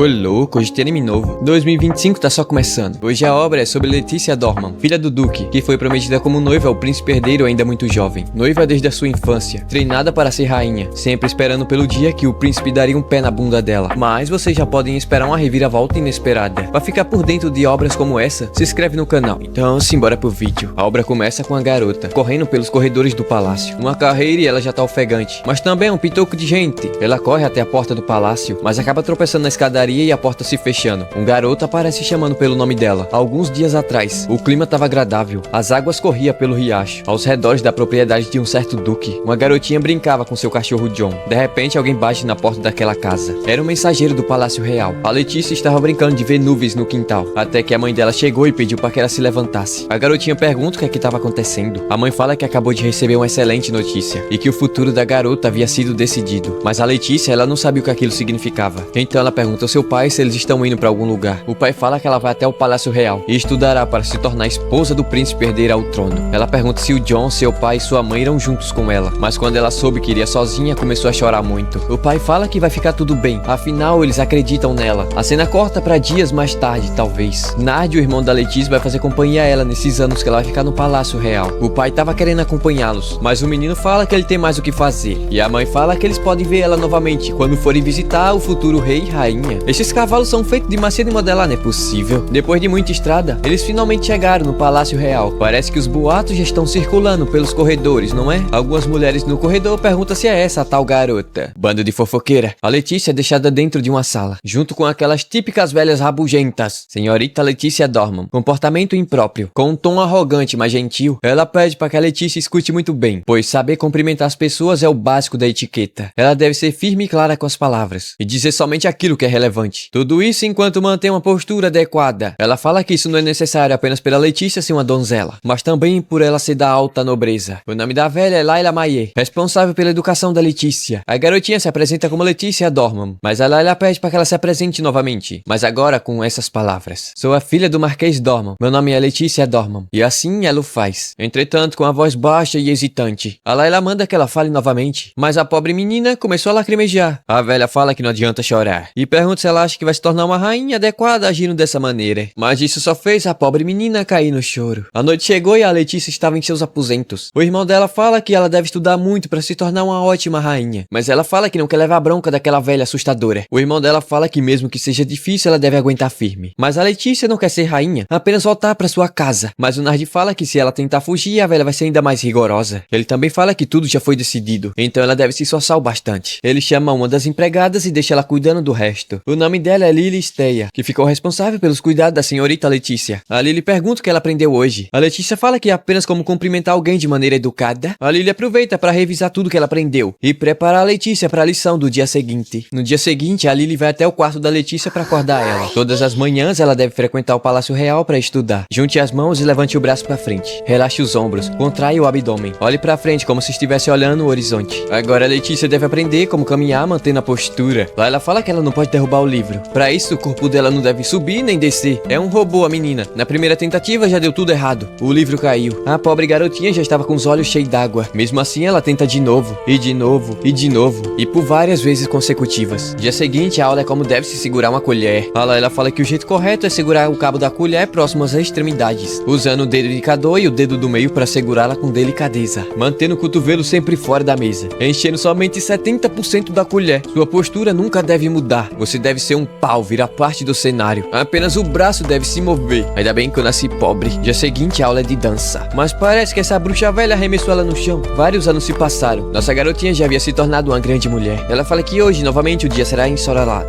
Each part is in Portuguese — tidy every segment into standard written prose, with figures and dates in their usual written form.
Ô louco, hoje tem anime novo. 2025 tá só começando. Hoje a obra é sobre Letícia Dorman, filha do Duque, que foi prometida como noiva ao príncipe herdeiro ainda muito jovem. Noiva desde a sua infância, treinada para ser rainha, sempre esperando pelo dia que o príncipe daria um pé na bunda dela. Mas vocês já podem esperar uma reviravolta inesperada. Para ficar por dentro de obras como essa, se inscreve no canal. Então, simbora pro vídeo. A obra começa com a garota correndo pelos corredores do palácio. Uma carreira e ela já tá ofegante, mas também é um pitoco de gente. Ela corre até a porta do palácio, mas acaba tropeçando na escadaria e a porta se fechando. Um garoto aparece chamando pelo nome dela. Alguns dias atrás, o clima estava agradável. As águas corriam pelo riacho, aos redores da propriedade de um certo duque. Uma garotinha brincava com seu cachorro John. De repente, alguém bate na porta daquela casa. Era um mensageiro do Palácio Real. A Letícia estava brincando de ver nuvens no quintal, até que a mãe dela chegou e pediu para que ela se levantasse. A garotinha pergunta o que é que estava acontecendo. A mãe fala que acabou de receber uma excelente notícia e que o futuro da garota havia sido decidido. Mas a Letícia, ela não sabia o que aquilo significava. Então ela pergunta ao seu pai se eles estão indo para algum lugar. O pai fala que ela vai até o Palácio Real e estudará para se tornar esposa do príncipe herdeiro ao trono. Ela pergunta se o John, seu pai e sua mãe irão juntos com ela, mas quando ela soube que iria sozinha, começou a chorar muito. O pai fala que vai ficar tudo bem, afinal eles acreditam nela. A cena corta para dias mais tarde, talvez. Nard, o irmão da Letícia, vai fazer companhia a ela nesses anos que ela vai ficar no Palácio Real. O pai tava querendo acompanhá-los, mas o menino fala que ele tem mais o que fazer, e a mãe fala que eles podem ver ela novamente quando forem visitar o futuro rei e rainha. Esses cavalos são feitos de macia de modelar, não é possível. Depois de muita estrada, eles finalmente chegaram no Palácio Real. Parece que os boatos já estão circulando pelos corredores, não é? Algumas mulheres no corredor perguntam se é essa a tal garota. Bando de fofoqueira. A Letícia é deixada dentro de uma sala, junto com aquelas típicas velhas rabugentas. Senhorita Letícia Dorman, comportamento impróprio. Com um tom arrogante, mas gentil, ela pede para que a Letícia escute muito bem, pois saber cumprimentar as pessoas é o básico da etiqueta. Ela deve ser firme e clara com as palavras, e dizer somente aquilo que é relevante. Tudo isso enquanto mantém uma postura adequada. Ela fala que isso não é necessário apenas pela Letícia ser uma donzela, mas também por ela ser da alta nobreza. O nome da velha é Layla Maie, responsável pela educação da Letícia. A garotinha se apresenta como Letícia Dorman, mas a Layla pede para que ela se apresente novamente, mas agora com essas palavras: sou a filha do Marquês Dorman, meu nome é Letícia Dorman. E assim ela o faz. Entretanto, com a voz baixa e hesitante, a Layla manda que ela fale novamente, mas a pobre menina começou a lacrimejar. A velha fala que não adianta chorar e pergunta se ela acha que vai se tornar uma rainha adequada agindo dessa maneira. Mas isso só fez a pobre menina cair no choro. A noite chegou e a Letícia estava em seus aposentos. O irmão dela fala que ela deve estudar muito para se tornar uma ótima rainha, mas ela fala que não quer levar bronca daquela velha assustadora. O irmão dela fala que mesmo que seja difícil, ela deve aguentar firme. Mas a Letícia não quer ser rainha, apenas voltar para sua casa. Mas o Nard fala que se ela tentar fugir, a velha vai ser ainda mais rigorosa. Ele também fala que tudo já foi decidido, então ela deve se esforçar o bastante. Ele chama uma das empregadas e deixa ela cuidando do resto. O nome dela é Lily Steia, que ficou responsável pelos cuidados da senhorita Letícia. A Lily pergunta o que ela aprendeu hoje. A Letícia fala que é apenas como cumprimentar alguém de maneira educada. A Lily aproveita para revisar tudo que ela aprendeu e preparar a Letícia para a lição do dia seguinte. No dia seguinte, a Lily vai até o quarto da Letícia para acordar ela. Todas as manhãs, ela deve frequentar o Palácio Real para estudar. Junte as mãos e levante o braço para frente. Relaxe os ombros, contrai o abdômen. Olhe para frente como se estivesse olhando o horizonte. Agora a Letícia deve aprender como caminhar mantendo a postura. Lá ela fala que ela não pode derrubar o livro. Para isso, o corpo dela não deve subir nem descer. É um robô a menina. Na primeira tentativa já deu tudo errado. O livro caiu. A pobre garotinha já estava com os olhos cheios d'água. Mesmo assim, ela tenta de novo, e de novo, e de novo, e por várias vezes consecutivas. Dia seguinte, a aula é como deve se segurar uma colher. Ela fala que o jeito correto é segurar o cabo da colher próximo às extremidades, usando o dedo indicador e o dedo do meio para segurá-la com delicadeza, mantendo o cotovelo sempre fora da mesa, enchendo somente 70% da colher. Sua postura nunca deve mudar. Você deve ser um pau, virar parte do cenário. Apenas o braço deve se mover. Ainda bem que eu nasci pobre. Dia seguinte, a aula é de dança. Mas parece que essa bruxa velha arremessou ela no chão. Vários anos se passaram. Nossa garotinha já havia se tornado uma grande mulher. Ela fala que hoje, novamente, o dia será ensolarado.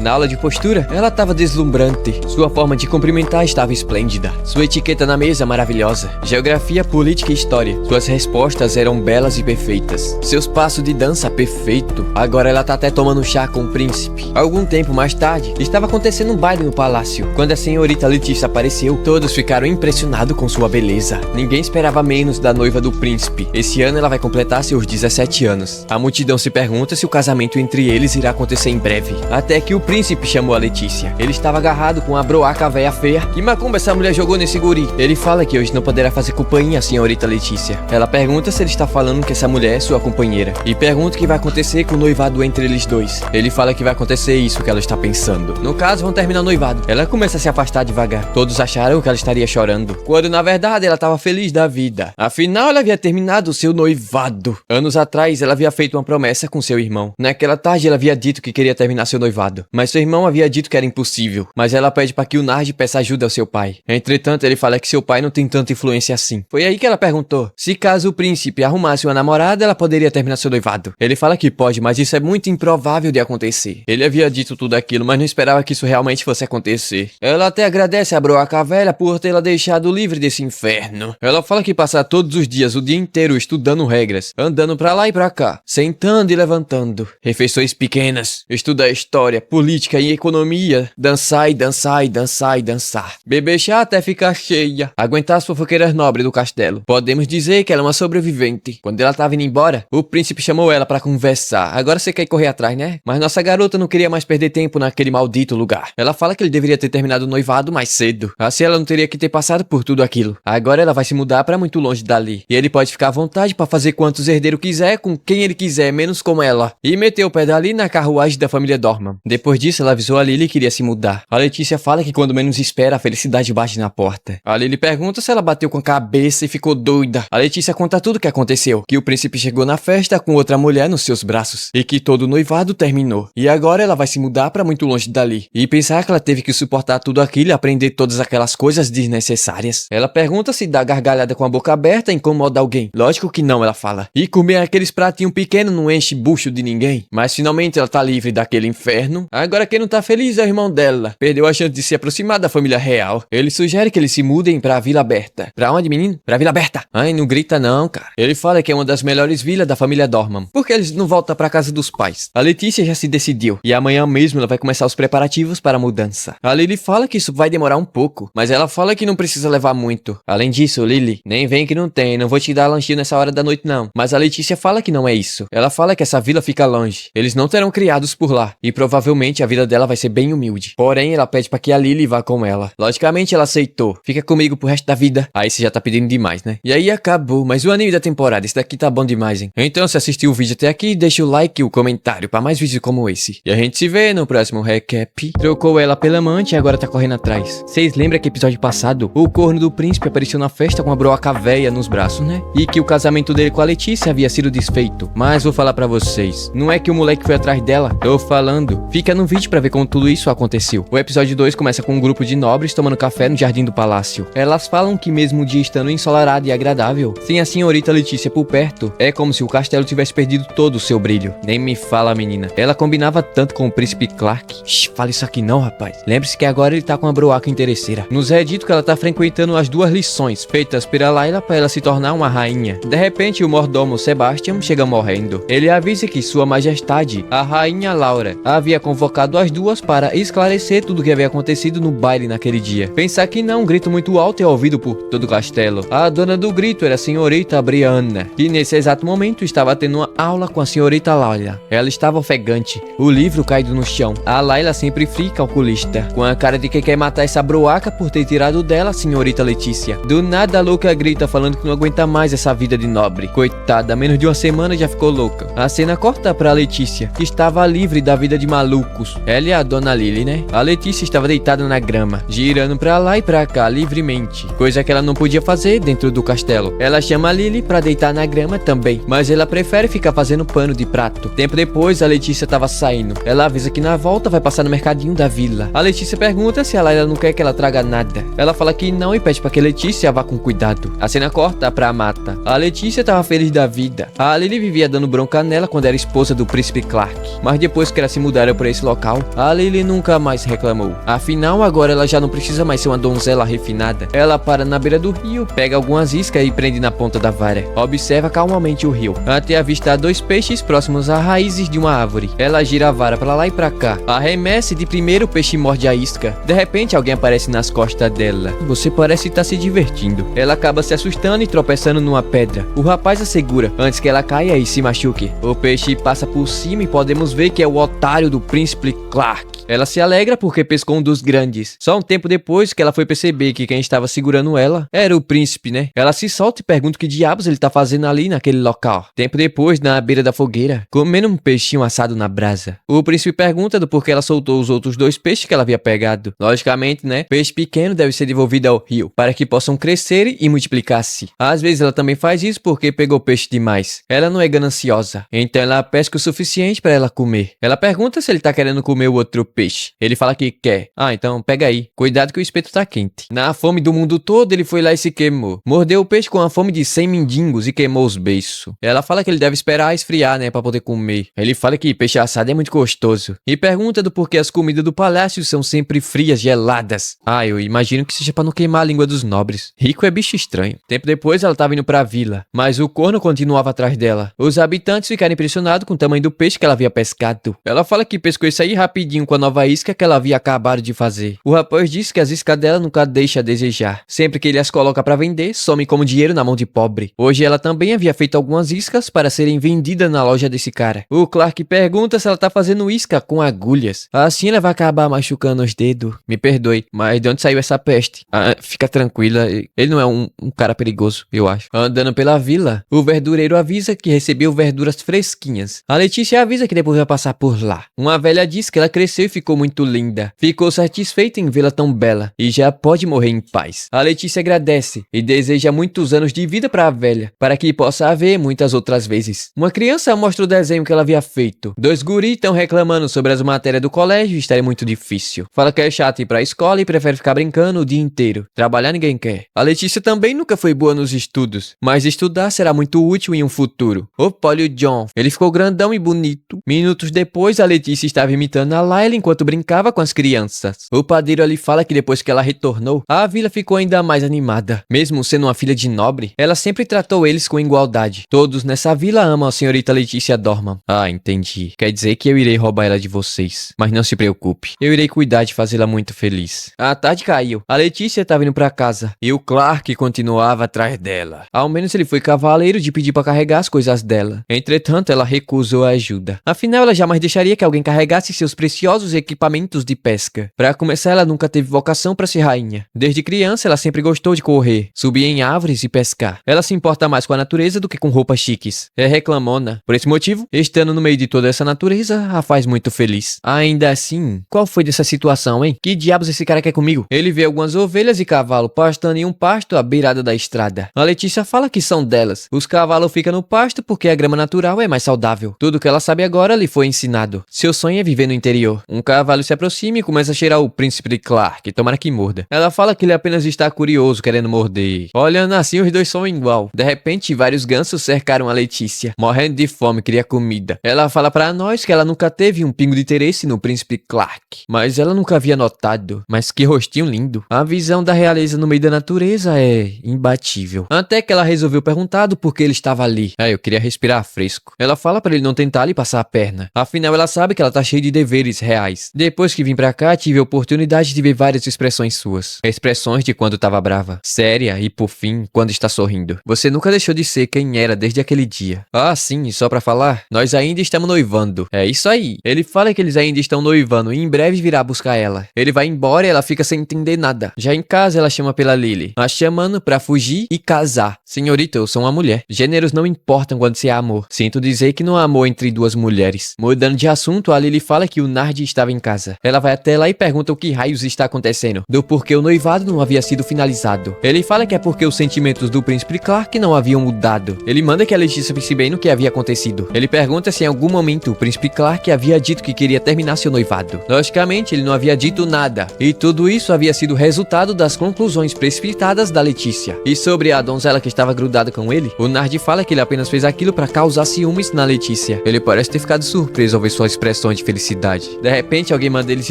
Na aula de postura, ela estava deslumbrante. Sua forma de cumprimentar estava esplêndida. Sua etiqueta na mesa maravilhosa. Geografia, política e história. Suas respostas eram belas e perfeitas. Seus passos de dança perfeito. Agora ela tá até tomando chá com o príncipe. Algum tempo mais tarde, estava acontecendo um baile no palácio. Quando a senhorita Letícia apareceu, todos ficaram impressionados com sua beleza. Ninguém esperava menos da noiva do príncipe. Esse ano ela vai completar seus 17 anos. A multidão se pergunta se o casamento entre eles irá acontecer em breve. Até que o príncipe chamou a Letícia. Ele estava agarrado com a broaca véia feia. Que macumba essa mulher jogou nesse guri? Ele fala que hoje não poderá fazer companhia à senhorita Letícia. Ela pergunta se ele está falando que essa mulher é sua companheira. E pergunta o que vai acontecer com o noivado entre eles dois. Ele fala que vai acontecer isso que ela está pensando. No caso, vão terminar o noivado. Ela começa a se afastar devagar. Todos acharam que ela estaria chorando, quando na verdade ela estava feliz da vida. Afinal, ela havia terminado o seu noivado. Anos atrás, ela havia feito uma promessa com seu irmão. Naquela tarde, ela havia dito que queria terminar seu noivado, mas seu irmão havia dito que era impossível. Mas ela pede para que o Nard peça ajuda ao seu pai. Entretanto, ele fala que seu pai não tem tanta influência assim. Foi aí que ela perguntou se caso o príncipe arrumasse uma namorada, ela poderia terminar seu noivado. Ele fala que pode, mas isso é muito improvável de acontecer. Ele havia dito tudo aquilo, mas não esperava que isso realmente fosse acontecer. Ela até agradece a Broaca Velha por tê-la deixado livre desse inferno. Ela fala que passa todos os dias, o dia inteiro, estudando regras, andando pra lá e pra cá, sentando e levantando, refeições pequenas, estuda história, política e economia, dançar e dançar e dançar e dançar, beber chá até ficar cheia, aguentar as fofoqueiras nobres do castelo. Podemos dizer que ela é uma sobrevivente. Quando ela tava indo embora, o príncipe chamou ela pra conversar. Agora você quer correr atrás, né? Mas nossa garota não queria mais perder tempo naquele maldito lugar. Ela fala que ele deveria ter terminado o noivado mais cedo. Assim ela não teria que ter passado por tudo aquilo. Agora ela vai se mudar pra muito longe dali. E ele pode ficar à vontade pra fazer quantos herdeiros quiser, com quem ele quiser, menos com ela. E meteu o pé dali na carruagem da família Dorman. Depois disso, ela avisou a Lily que iria se mudar. A Letícia fala que quando menos espera, a felicidade bate na porta. A Lily pergunta se ela bateu com a cabeça e ficou doida. A Letícia conta tudo o que aconteceu. Que o príncipe chegou na festa com outra mulher nos seus braços. E que todo o noivado terminou. E agora ela vai se mudar pra muito longe dali. E pensar que ela teve que suportar tudo aquilo e aprender todas aquelas coisas desnecessárias. Ela pergunta se dar gargalhada com a boca aberta incomoda alguém. Lógico que não, ela fala. E comer aqueles pratinhos pequenos não enche bucho de ninguém. Mas finalmente ela tá livre daquele inferno. Agora quem não tá feliz é o irmão dela. Perdeu a chance de se aproximar da família real. Ele sugere que eles se mudem pra Vila Aberta. Pra onde, menino? Pra Vila Aberta. Ai, não grita não, cara. Ele fala que é uma das melhores vilas da família Dorman. Porque eles não voltam pra casa dos pais. A Letícia já se decidiu. E amanhã mesmo ela vai começar os preparativos para a mudança. A Lily fala que isso vai demorar um pouco. Mas ela fala que não precisa levar muito. Além disso, Lily, nem vem que não tem. Não vou te dar lanchinho nessa hora da noite não. Mas a Letícia fala que não é isso. Ela fala que essa vila fica longe. Eles não terão criados por lá. E provavelmente a vida dela vai ser bem humilde. Porém, ela pede pra que a Lily vá com ela. Logicamente, ela aceitou. Fica comigo pro resto da vida. Aí você já tá pedindo demais, né? E aí acabou. Mas o anime da temporada. Esse daqui tá bom demais, hein? Então, se assistiu o vídeo até aqui, deixa o like e o comentário pra mais vídeos como esse. E a gente se vê no próximo recap. Trocou ela pela amante e agora tá correndo atrás. Vocês lembram que episódio passado, o corno do príncipe apareceu na festa com a broaca véia nos braços, né? E que o casamento dele com a Letícia havia sido desfeito. Mas vou falar pra vocês, não é que o moleque foi atrás dela, tô falando. Fica no vídeo pra ver como tudo isso aconteceu. O episódio 2 começa com um grupo de nobres tomando café no jardim do palácio. Elas falam que mesmo o dia estando ensolarado e agradável, sem a senhorita Letícia por perto, é como se o castelo tivesse perdido todo o seu brilho. Nem me fala, menina. Ela combinava tanto com o príncipe Clark. Shhh, fala isso aqui não, rapaz. Lembre-se que agora ele tá com a broaca interesseira. Nos é dito que ela tá frequentando as 2 lições feitas pela Layla para ela se tornar uma rainha. De repente, o mordomo Sebastian chega morrendo. Ele avisa que sua majestade, a rainha Laura, havia convocado as duas para esclarecer tudo o que havia acontecido no baile naquele dia. Pensar que não, um grito muito alto é ouvido por todo o castelo. A dona do grito era a senhorita Brianna, que nesse exato momento estava tendo uma aula com a senhorita Layla. Ela estava ofegante, o livro caído no chão. A Layla sempre fria calculista, com a cara de que quer matar essa broaca por ter tirado dela a senhorita Letícia. Do nada a louca grita falando que não aguenta mais essa vida de nobre. Coitada, menos de uma semana já ficou louca. A cena corta pra Letícia, que estava livre da vida de malucos. Ela e a dona Lily, né? A Letícia estava deitada na grama, girando pra lá e pra cá livremente, coisa que ela não podia fazer dentro do castelo. Ela chama a Lily pra deitar na grama também, mas ela prefere ficar fazendo pano de prato. Tempo depois, a Letícia tava saindo. Ela avisa que na volta vai passar no mercadinho da vila. A Letícia pergunta se a Layla não quer que ela traga nada. Ela fala que não e pede pra que a Letícia vá com cuidado. A cena corta pra mata. A Letícia tava feliz da vida. A Lily vivia dando bronca nela quando era esposa do príncipe Clark. Mas depois que elas se mudaram pra esse local, a Lily nunca mais reclamou. Afinal, agora ela já não precisa mais ser uma donzela refinada. Ela para na beira do rio, pega algumas iscas e prende na ponta da vara. Observa calmamente o rio, até avistar 2 peixes próximos a raízes de uma árvore. Ela gira a vara pra lá e pra cá. Arremessa e de primeiro o peixe morde a isca. De repente, alguém aparece nas costas dela. Você parece estar se divertindo. Ela acaba se assustando e tropeçando numa pedra. O rapaz a segura antes que ela caia e se machuque. O peixe passa por cima e podemos ver que é o otário do príncipe Clark. Ela se alegra porque pescou um dos grandes. Só um tempo depois que ela foi perceber que quem estava segurando ela era o príncipe, né? Ela se solta e pergunta o que diabos ele tá fazendo ali naquele local. Tempo depois, na beira da fogueira, comendo um peixinho assado na brasa. O príncipe pergunta do porquê ela soltou os outros 2 peixes que ela havia pegado. Logicamente, né? Peixe pequeno deve ser devolvido ao rio para que possam crescer e multiplicar-se. Às vezes ela também faz isso porque pegou peixe demais. Ela não é gananciosa, então ela pesca o suficiente para ela comer. Ela pergunta se ele tá querendo comer o outro peixe. Ele fala que quer. Ah, então pega aí. Cuidado que o espeto tá quente. Na fome do mundo todo, ele foi lá e se queimou. Mordeu o peixe com a fome de 100 mendigos e queimou os beiços. Ela fala que ele deve esperar esfriar, né, pra poder comer. Ele fala que peixe assado é muito gostoso. E pergunta do porquê as comidas do palácio são sempre frias, geladas. Ah, eu imagino que seja pra não queimar a língua dos nobres. Rico é bicho estranho. Tempo depois, ela tava indo pra vila, mas o corno continuava atrás dela. Os habitantes ficaram impressionados com o tamanho do peixe que ela havia pescado. Ela fala que pescou isso aí rapidinho com a nova isca que ela havia acabado de fazer. O rapaz disse que as iscas dela nunca deixa a desejar. Sempre que ele as coloca pra vender, some como dinheiro na mão de pobre. Hoje ela também havia feito algumas iscas para serem vendidas na loja desse cara. O Clark pergunta se ela tá fazendo isca com agulhas. Assim ela vai acabar machucando os dedos. Me perdoe, mas de onde saiu essa peste? Ah, fica tranquila, ele não é um cara perigoso, eu acho. Andando pela vila, o verdureiro avisa que recebeu verduras fresquinhas. A Letícia avisa que depois vai passar por lá. Uma velha diz que ela cresceu e ficou muito linda. Ficou satisfeita em vê-la tão bela e já pode morrer em paz. A Letícia agradece e deseja muitos anos de vida para a velha, para que possa haver muitas outras vezes. Uma criança mostra o desenho que ela havia feito. 2 guris estão reclamando sobre as matérias do colégio e estarem muito difícil. Fala que é chato ir pra escola e prefere ficar brincando o dia inteiro. Trabalhar ninguém quer. A Letícia também nunca foi boa nos estudos, mas estudar será muito útil em um futuro. Opa, olha o John. Ele ficou grandão e bonito. Minutos depois, a Letícia estava imitando a Layla enquanto brincava com as crianças. O padeiro ali fala que depois que ela retornou, a vila ficou ainda mais animada. Mesmo sendo uma filha de nobre, ela sempre tratou eles com igualdade. Todos nessa vila amam a senhorita Letícia Dorman. Ah, entendi. Quer dizer que eu irei roubar ela de vocês. Mas não se preocupe. Eu irei cuidar de fazê-la muito feliz. A tarde caiu. A Letícia estava indo pra casa. E o Clark continuava atrás dela. Ao menos ele foi cavaleiro de pedir pra carregar as coisas dela. Entretanto, ela recusou a ajuda. Afinal, ela jamais deixaria que alguém carregasse seus preciosos equipamentos de pesca. Pra começar, ela nunca teve vocação pra ser rainha. Desde criança, ela sempre gostou de correr, subir em árvores e pescar. Ela se importa mais com a natureza do que com roupas chiques. É reclamona. Por esse motivo, estando no meio de toda essa natureza, a faz muito feliz. Ainda assim, qual foi dessa situação, hein? Que diabos esse cara quer comigo? Ele vê algumas ovelhas e cavalo pastando em um pasto à beirada da estrada. A Letícia fala que são delas. Os cavalos ficam no pasto porque a grama natural é mais saudável. Tudo que ela sabe agora lhe foi ensinado. Seu sonho é viver no interior. Um cavalo se aproxima e começa a cheirar o príncipe de Clark, tomara que morda. Ela fala que ele apenas está curioso, querendo morder. Olhando assim, os dois são igual. De repente, vários gansos cercaram a Letícia. Morrendo de fome, queria comida. Ela fala pra nós que ela nunca teve um pingo de interesse no príncipe Clark. Mas ela nunca havia notado. Mas que rostinho lindo. A visão da realeza no meio da natureza é imbatível. Até que ela resolveu perguntar do porquê ele estava ali. Eu queria respirar fresco. Ela fala pra ele não tentar lhe passar a perna. Afinal, ela sabe que ela tá cheia de deveres reais. Depois que vim pra cá, tive a oportunidade de ver várias expressões suas. Expressões de quando tava brava, séria e, por fim, quando está sorrindo. Você nunca deixou de ser quem era desde aquele dia. Ah, sim, e só pra falar, nós ainda estamos noivando. É isso aí. Ele fala que eles ainda estão noivando e em breve virá buscar ela. Ele vai embora e ela fica sem entender nada. Já em casa, ela chama pela Lily, a chamando pra fugir e casar. Senhorita, eu sou uma mulher. Gêneros não importam quando se há amor. Sinto dizer que não há amor entre duas mulheres. Mudando de assunto, a Lily fala que o Nard estava em casa. Ela vai até lá e pergunta o que raios está acontecendo, do porquê o noivado não havia sido finalizado. Ele fala que é porque os sentimentos do príncipe Clark não haviam mudado. Ele manda que a Letícia pense bem no que havia acontecido. Ele pergunta se em algum momento o príncipe Clark havia dito que queria terminar seu noivado. Logicamente, ele não havia dito nada. E tudo isso havia sido resultado das conclusões precipitadas da Letícia. E sobre a donzela que estava grudada com ele, o Nard fala que ele apenas fez aquilo para causar ciúmes na Letícia. Ele parece ter ficado surpreso ao ver suas expressões de felicidade. De repente, alguém manda eles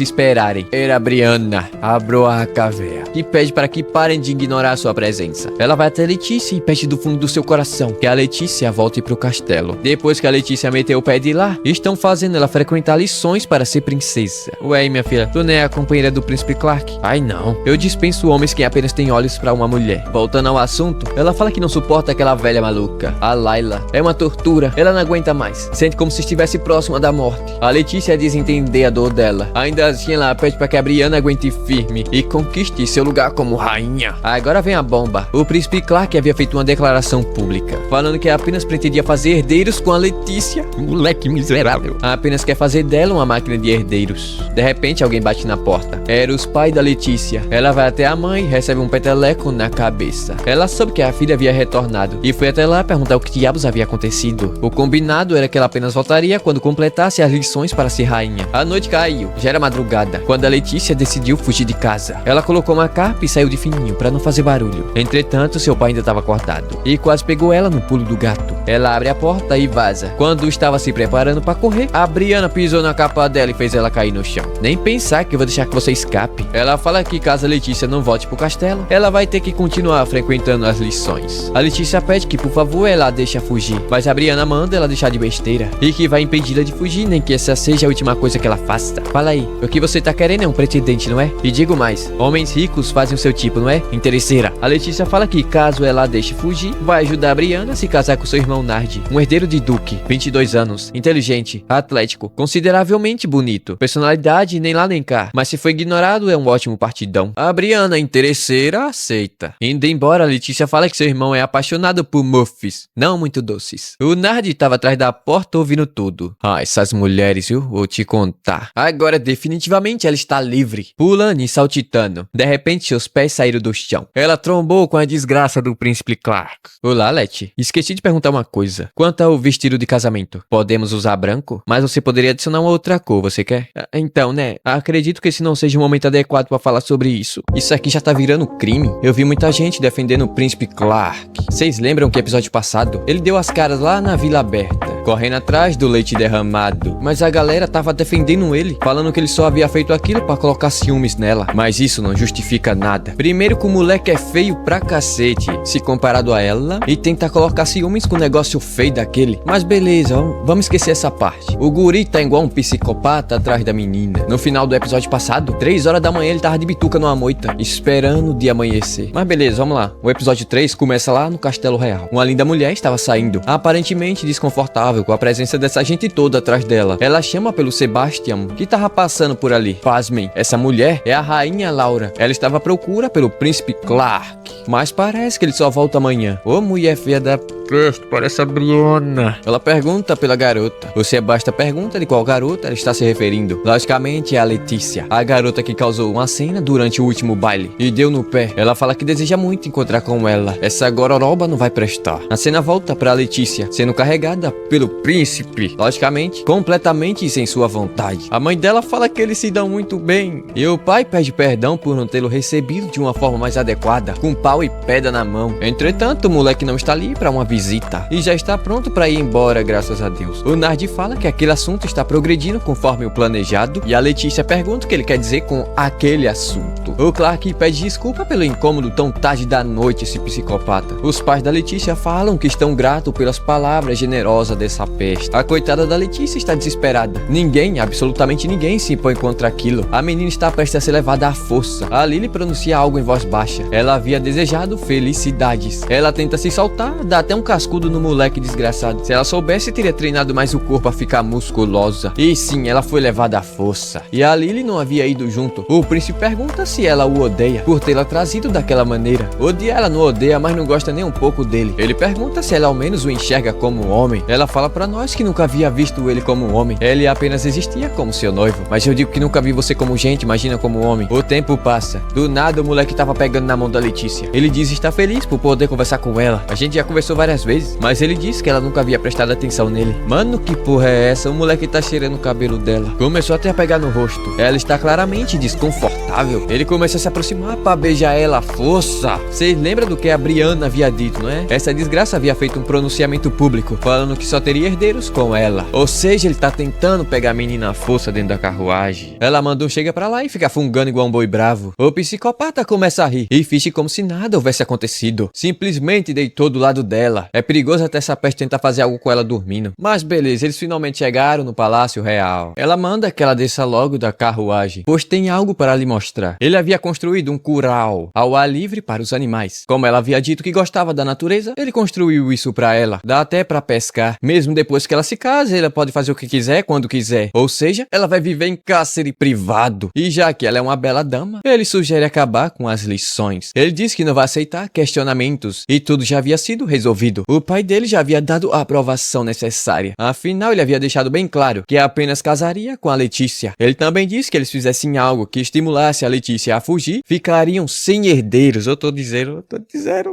esperarem. Era Brianna, a broa caveira, que pede para que parem de ignorar sua presença. Ela vai até Letícia e pede do fundo do seu coração que a Letícia volte pro castelo. Depois que a Letícia meteu o pé de lá, estão fazendo ela frequentar lições para ser princesa. Ué, minha filha, tu não é a companheira do príncipe Clark? Ai não, eu dispenso homens que apenas têm olhos para uma mulher. Voltando ao assunto, ela fala que não suporta aquela velha maluca, a Layla. É uma tortura, ela não aguenta mais. Sente como se estivesse próxima da morte. A Letícia diz entender a dor falou dela. Ainda assim ela pede pra que a Brianna aguente firme e conquiste seu lugar como rainha. Agora vem a bomba. O príncipe Clark havia feito uma declaração pública, falando que apenas pretendia fazer herdeiros com a Letícia. Moleque miserável. Apenas quer fazer dela uma máquina de herdeiros. De repente alguém bate na porta. Era os pais da Letícia. Ela vai até a mãe e recebe um peteleco na cabeça. Ela soube que a filha havia retornado e foi até lá perguntar o que diabos havia acontecido. O combinado era que ela apenas voltaria quando completasse as lições para ser rainha. A noite caiu. Já era madrugada quando a Letícia decidiu fugir de casa. Ela colocou uma capa e saiu de fininho para não fazer barulho. Entretanto, seu pai ainda estava acordado e quase pegou ela no pulo do gato. Ela abre a porta e vaza. Quando estava se preparando para correr, a Brianna pisou na capa dela e fez ela cair no chão. Nem pensar que eu vou deixar que você escape. Ela fala que caso a Letícia não volte pro castelo, ela vai ter que continuar frequentando as lições. A Letícia pede que por favor ela a deixe fugir, mas a Brianna manda ela deixar de besteira e que vai impedi-la de fugir, nem que essa seja a última coisa que ela faça. Fala aí, o que você tá querendo é um pretendente, não é? E digo mais, homens ricos fazem o seu tipo, não é? Interesseira. A Letícia fala que caso ela a deixe fugir, vai ajudar a Brianna a se casar com seu irmão Nard, um herdeiro de duque, 22 anos, inteligente, atlético, consideravelmente bonito, personalidade nem lá nem cá, mas se foi ignorado é um ótimo partidão. A Brianna, interesseira, aceita. Indo embora, a Letícia fala que seu irmão é apaixonado por muffins, não muito doces. O Nard estava atrás da porta ouvindo tudo. Ah, essas mulheres, viu? Vou te contar. Agora definitivamente ela está livre, pulando e saltitando. De repente seus pés saíram do chão. Ela trombou com a desgraça do príncipe Clark. Olá, Letty. Esqueci de perguntar uma coisa. Quanto ao vestido de casamento, podemos usar branco? Mas você poderia adicionar uma outra cor, você quer? Então, né? Acredito que esse não seja o momento adequado para falar sobre isso. Isso aqui já tá virando crime. Eu vi muita gente defendendo o príncipe Clark. Vocês lembram que episódio passado ele deu as caras lá na Vila Aberta, correndo atrás do leite derramado, mas a galera tava defendendo ele, falando que ele só havia feito aquilo pra colocar ciúmes nela. Mas isso não justifica nada. Primeiro que o moleque é feio pra cacete, se comparado a ela, e tenta colocar ciúmes com um negócio feio daquele. Mas beleza, vamos esquecer essa parte. O guri tá igual um psicopata atrás da menina. No final do episódio passado, 3 horas da manhã ele tava de bituca numa moita, esperando o dia amanhecer. Mas beleza, vamos lá. O episódio 3 começa lá no Castelo Real. Uma linda mulher estava saindo, aparentemente desconfortável com a presença dessa gente toda atrás dela. Ela chama pelo Sebastian, que tava passando por ali. Pasmem, essa mulher é a rainha Laura. Ela estava à procura pelo príncipe Clark, mas parece que ele só volta amanhã. Ô mulher feia da peste, parece a Brianna. Ela pergunta pela garota. O Sebastian pergunta de qual garota ela está se referindo. Logicamente é a Letícia, a garota que causou uma cena durante o último baile e deu no pé. Ela fala que deseja muito encontrar com ela. Essa gororoba não vai prestar. A cena volta pra Letícia sendo carregada pelo príncipe, logicamente, completamente sem sua vontade. A mãe dela fala que eles se dão muito bem e o pai pede perdão por não tê-lo recebido de uma forma mais adequada, com pau e pedra na mão. Entretanto, o moleque não está ali para uma visita e já está pronto para ir embora, graças a Deus. O Nard fala que aquele assunto está progredindo conforme o planejado e a Letícia pergunta o que ele quer dizer com aquele assunto. O Clark pede desculpa pelo incômodo tão tarde da noite, esse psicopata. Os pais da Letícia falam que estão gratos pelas palavras generosas dessa peste. A coitada da Letícia está desesperada. Ninguém, absolutamente ninguém, se impõe contra aquilo. A menina está prestes a ser levada à força. A Lily pronuncia algo em voz baixa. Ela havia desejado felicidades. Ela tenta se soltar, dá até um cascudo no moleque desgraçado. Se ela soubesse, teria treinado mais o corpo a ficar musculosa. E sim, ela foi levada à força. E a Lily não havia ido junto. O príncipe pergunta se ela o odeia por tê-la trazido daquela maneira. Odia ela não odeia, mas não gosta nem um pouco dele. Ele pergunta se ela ao menos o enxerga como um homem. Ela fala pra nós que nunca havia visto ele como um homem. Ele apenas existia como seu noivo. Mas eu digo que nunca vi você como gente, imagina como homem. O tempo passa. Do nada o moleque tava pegando na mão da Letícia. Ele diz estar feliz por poder conversar com ela. A gente já conversou várias vezes, mas ele disse que ela nunca havia prestado atenção nele. Mano, que porra é essa? O moleque tá cheirando o cabelo dela. Começou até a pegar no rosto. Ela está claramente desconfortável. Ele começa a se aproximar pra beijar ela à força. Vocês lembram do que a Brianna havia dito, não é? Essa desgraça havia feito um pronunciamento público, falando que só teria herdeiros com ela. Ou seja, ele tá tentando pegar a menina à força dentro da carruagem. Ela manda um chega pra lá e fica fungando igual um boi bravo. O psicopata começa a rir e finge como se nada houvesse acontecido. Simplesmente deitou do lado dela. É perigoso até essa peste tentar fazer algo com ela dormindo. Mas beleza, eles finalmente chegaram no Palácio Real. Ela manda que ela desça logo da carruagem, pois tem algo para lhe mostrar. mostrar. Ele havia construído um curral ao ar livre para os animais. Como ela havia dito que gostava da natureza, ele construiu isso para ela. Dá até para pescar. Mesmo depois que ela se casa, ela pode fazer o que quiser, quando quiser. Ou seja, ela vai viver em cárcere privado. E já que ela é uma bela dama, ele sugere acabar com as lições. Ele diz que não vai aceitar questionamentos e tudo já havia sido resolvido. O pai dele já havia dado a aprovação necessária. Afinal, ele havia deixado bem claro que apenas casaria com a Letícia. Ele também disse que eles fizessem algo que estimulasse a Letícia a fugir, ficariam sem herdeiros. Eu tô dizendo,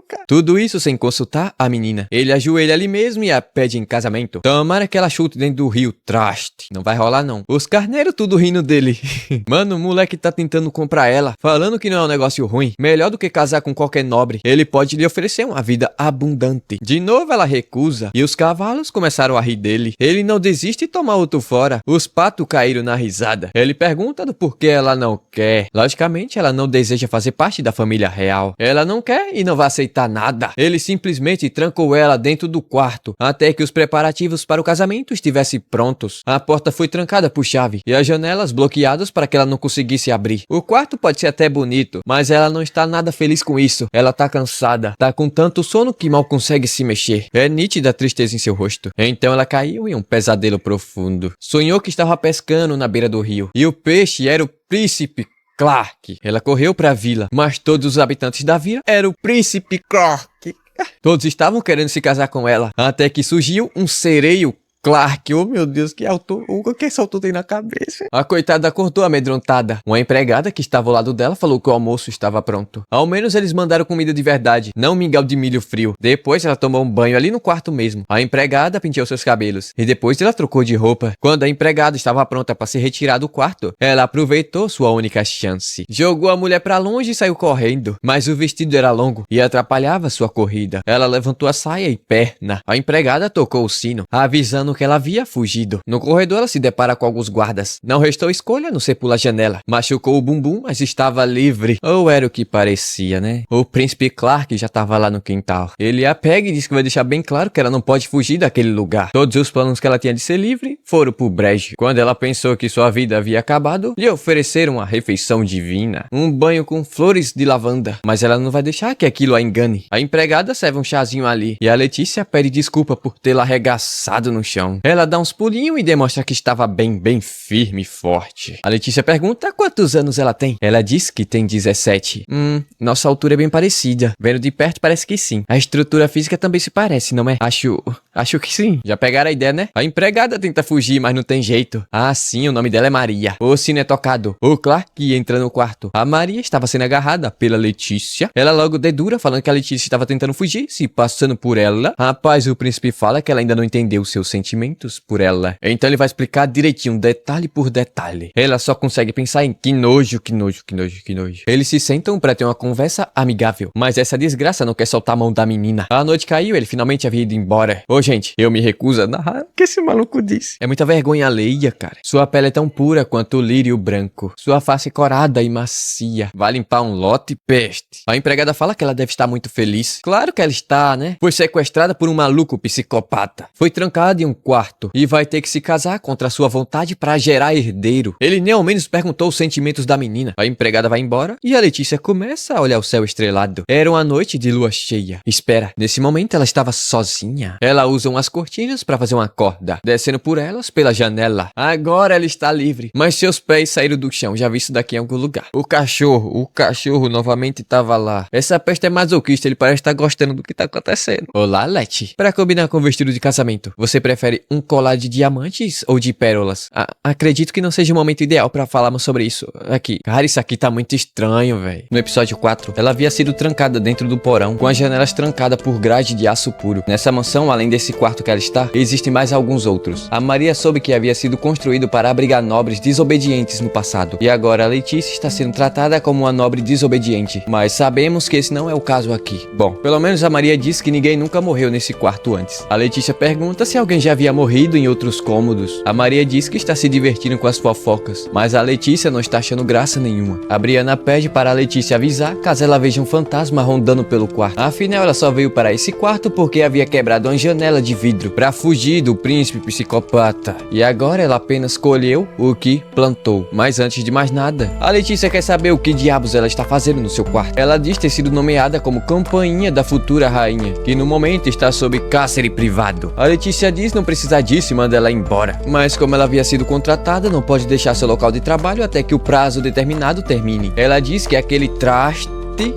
cara. Tudo isso sem consultar a menina. Ele ajoelha ali mesmo e a pede em casamento. Tomara que ela chute dentro do rio Traste. Não vai rolar não. Os carneiros tudo rindo dele. Mano, o moleque tá tentando comprar ela, falando que não é um negócio ruim. Melhor do que casar com qualquer nobre. Ele pode lhe oferecer uma vida abundante. De novo ela recusa e os cavalos começaram a rir dele. Ele não desiste e toma outro fora. Os patos caíram na risada. Ele pergunta do porquê ela não quer. Logicamente, ela não deseja fazer parte da família real. Ela não quer e não vai aceitar nada. Ele simplesmente trancou ela dentro do quarto até que os preparativos para o casamento estivessem prontos. A porta foi trancada por chave e as janelas bloqueadas para que ela não conseguisse abrir. O quarto pode ser até bonito, mas ela não está nada feliz com isso. Ela tá cansada, tá com tanto sono que mal consegue se mexer. É nítida a tristeza em seu rosto. Então ela caiu em um pesadelo profundo. Sonhou que estava pescando na beira do rio e o peixe era o príncipe Clark. Ela correu para a vila, mas todos os habitantes da vila eram o príncipe Clark. Todos estavam querendo se casar com ela, até que surgiu um sereio Clark. Oh meu Deus, que autor, o que esse autor tem na cabeça? A coitada acordou amedrontada. Uma empregada que estava ao lado dela falou que o almoço estava pronto. Ao menos eles mandaram comida de verdade, não mingau de milho frio. Depois ela tomou um banho ali no quarto mesmo. A empregada penteou seus cabelos e depois ela trocou de roupa. Quando a empregada estava pronta para se retirar do quarto, ela aproveitou sua única chance. Jogou a mulher para longe e saiu correndo, mas o vestido era longo e atrapalhava sua corrida. Ela levantou a saia e perna. A empregada tocou o sino, avisando que ela havia fugido. No corredor ela se depara com alguns guardas. Não restou escolha no ser pela janela. Machucou o bumbum, mas estava livre. Ou era o que parecia, né? O príncipe Clark já estava lá no quintal. Ele a pega e diz que vai deixar bem claro que ela não pode fugir daquele lugar. Todos os planos que ela tinha de ser livre foram pro brejo. Quando ela pensou que sua vida havia acabado, lhe ofereceram uma refeição divina. Um banho com flores de lavanda. Mas ela não vai deixar que aquilo a engane. A empregada serve um chazinho ali. E a Letícia pede desculpa por tê-la arregaçado no chão. Ela dá uns pulinhos e demonstra que estava bem firme e forte. A Letícia pergunta quantos anos ela tem. Ela diz que tem 17. Nossa altura é bem parecida. Vendo de perto parece que sim. A estrutura física também se parece, não é? Acho que sim. Já pegaram a ideia, né? A empregada tenta fugir, mas não tem jeito. Ah, sim, o nome dela é Maria. O sino é tocado. O Clark entra no quarto. A Maria estava sendo agarrada pela Letícia. Ela logo dedura, falando que a Letícia estava tentando fugir, se passando por ela. Rapaz, o príncipe fala que ela ainda não entendeu seus sentimentos por ela. Então ele vai explicar direitinho, detalhe por detalhe. Ela só consegue pensar em que nojo. Eles se sentam pra ter uma conversa amigável. Mas essa desgraça não quer soltar a mão da menina. A noite caiu, ele finalmente havia ido embora. Ô gente, eu me recuso a narrar o que esse maluco disse. É muita vergonha alheia, cara. Sua pele é tão pura quanto o lírio branco. Sua face é corada e macia. Vai limpar um lote, peste. A empregada fala que ela deve estar muito feliz. Claro que ela está, né? Foi sequestrada por um maluco psicopata. Foi trancada em um quarto e vai ter que se casar contra sua vontade pra gerar herdeiro. Ele nem ao menos perguntou os sentimentos da menina. A empregada vai embora e a Letícia começa a olhar o céu estrelado. Era uma noite de lua cheia. Espera, nesse momento ela estava sozinha. Ela usa umas cortinas pra fazer uma corda, descendo por elas pela janela. Agora ela está livre, mas seus pés saíram do chão. Já vi isso daqui em algum lugar. O cachorro novamente estava lá. Essa peste é masoquista, ele parece estar gostando do que tá acontecendo. Olá, Leti. Pra combinar com o vestido de casamento, você prefere um colar de diamantes ou de pérolas? Acredito que não seja o momento ideal pra falarmos sobre isso aqui. Cara, isso aqui tá muito estranho, velho. No episódio 4, ela havia sido trancada dentro do porão, com as janelas trancadas por grade de aço puro. Nessa mansão, além desse quarto que ela está, existem mais alguns outros. A Maria soube que havia sido construído para abrigar nobres desobedientes no passado. E agora a Letícia está sendo tratada como uma nobre desobediente. Mas sabemos que esse não é o caso aqui. Bom, pelo menos a Maria disse que ninguém nunca morreu nesse quarto antes. A Letícia pergunta se alguém já havia morrido em outros cômodos. A Maria diz que está se divertindo com as fofocas, mas a Letícia não está achando graça nenhuma. A Brianna pede para a Letícia avisar caso ela veja um fantasma rondando pelo quarto. Afinal, ela só veio para esse quarto porque havia quebrado uma janela de vidro para fugir do príncipe psicopata. E agora ela apenas colheu o que plantou. Mas antes de mais nada, a Letícia quer saber o que diabos ela está fazendo no seu quarto. Ela diz ter sido nomeada como campainha da futura rainha, que no momento está sob cárcere privado. A Letícia diz não precisar disso e manda ela embora. Mas como ela havia sido contratada, não pode deixar seu local de trabalho até que o prazo determinado termine. Ela diz que aquele traste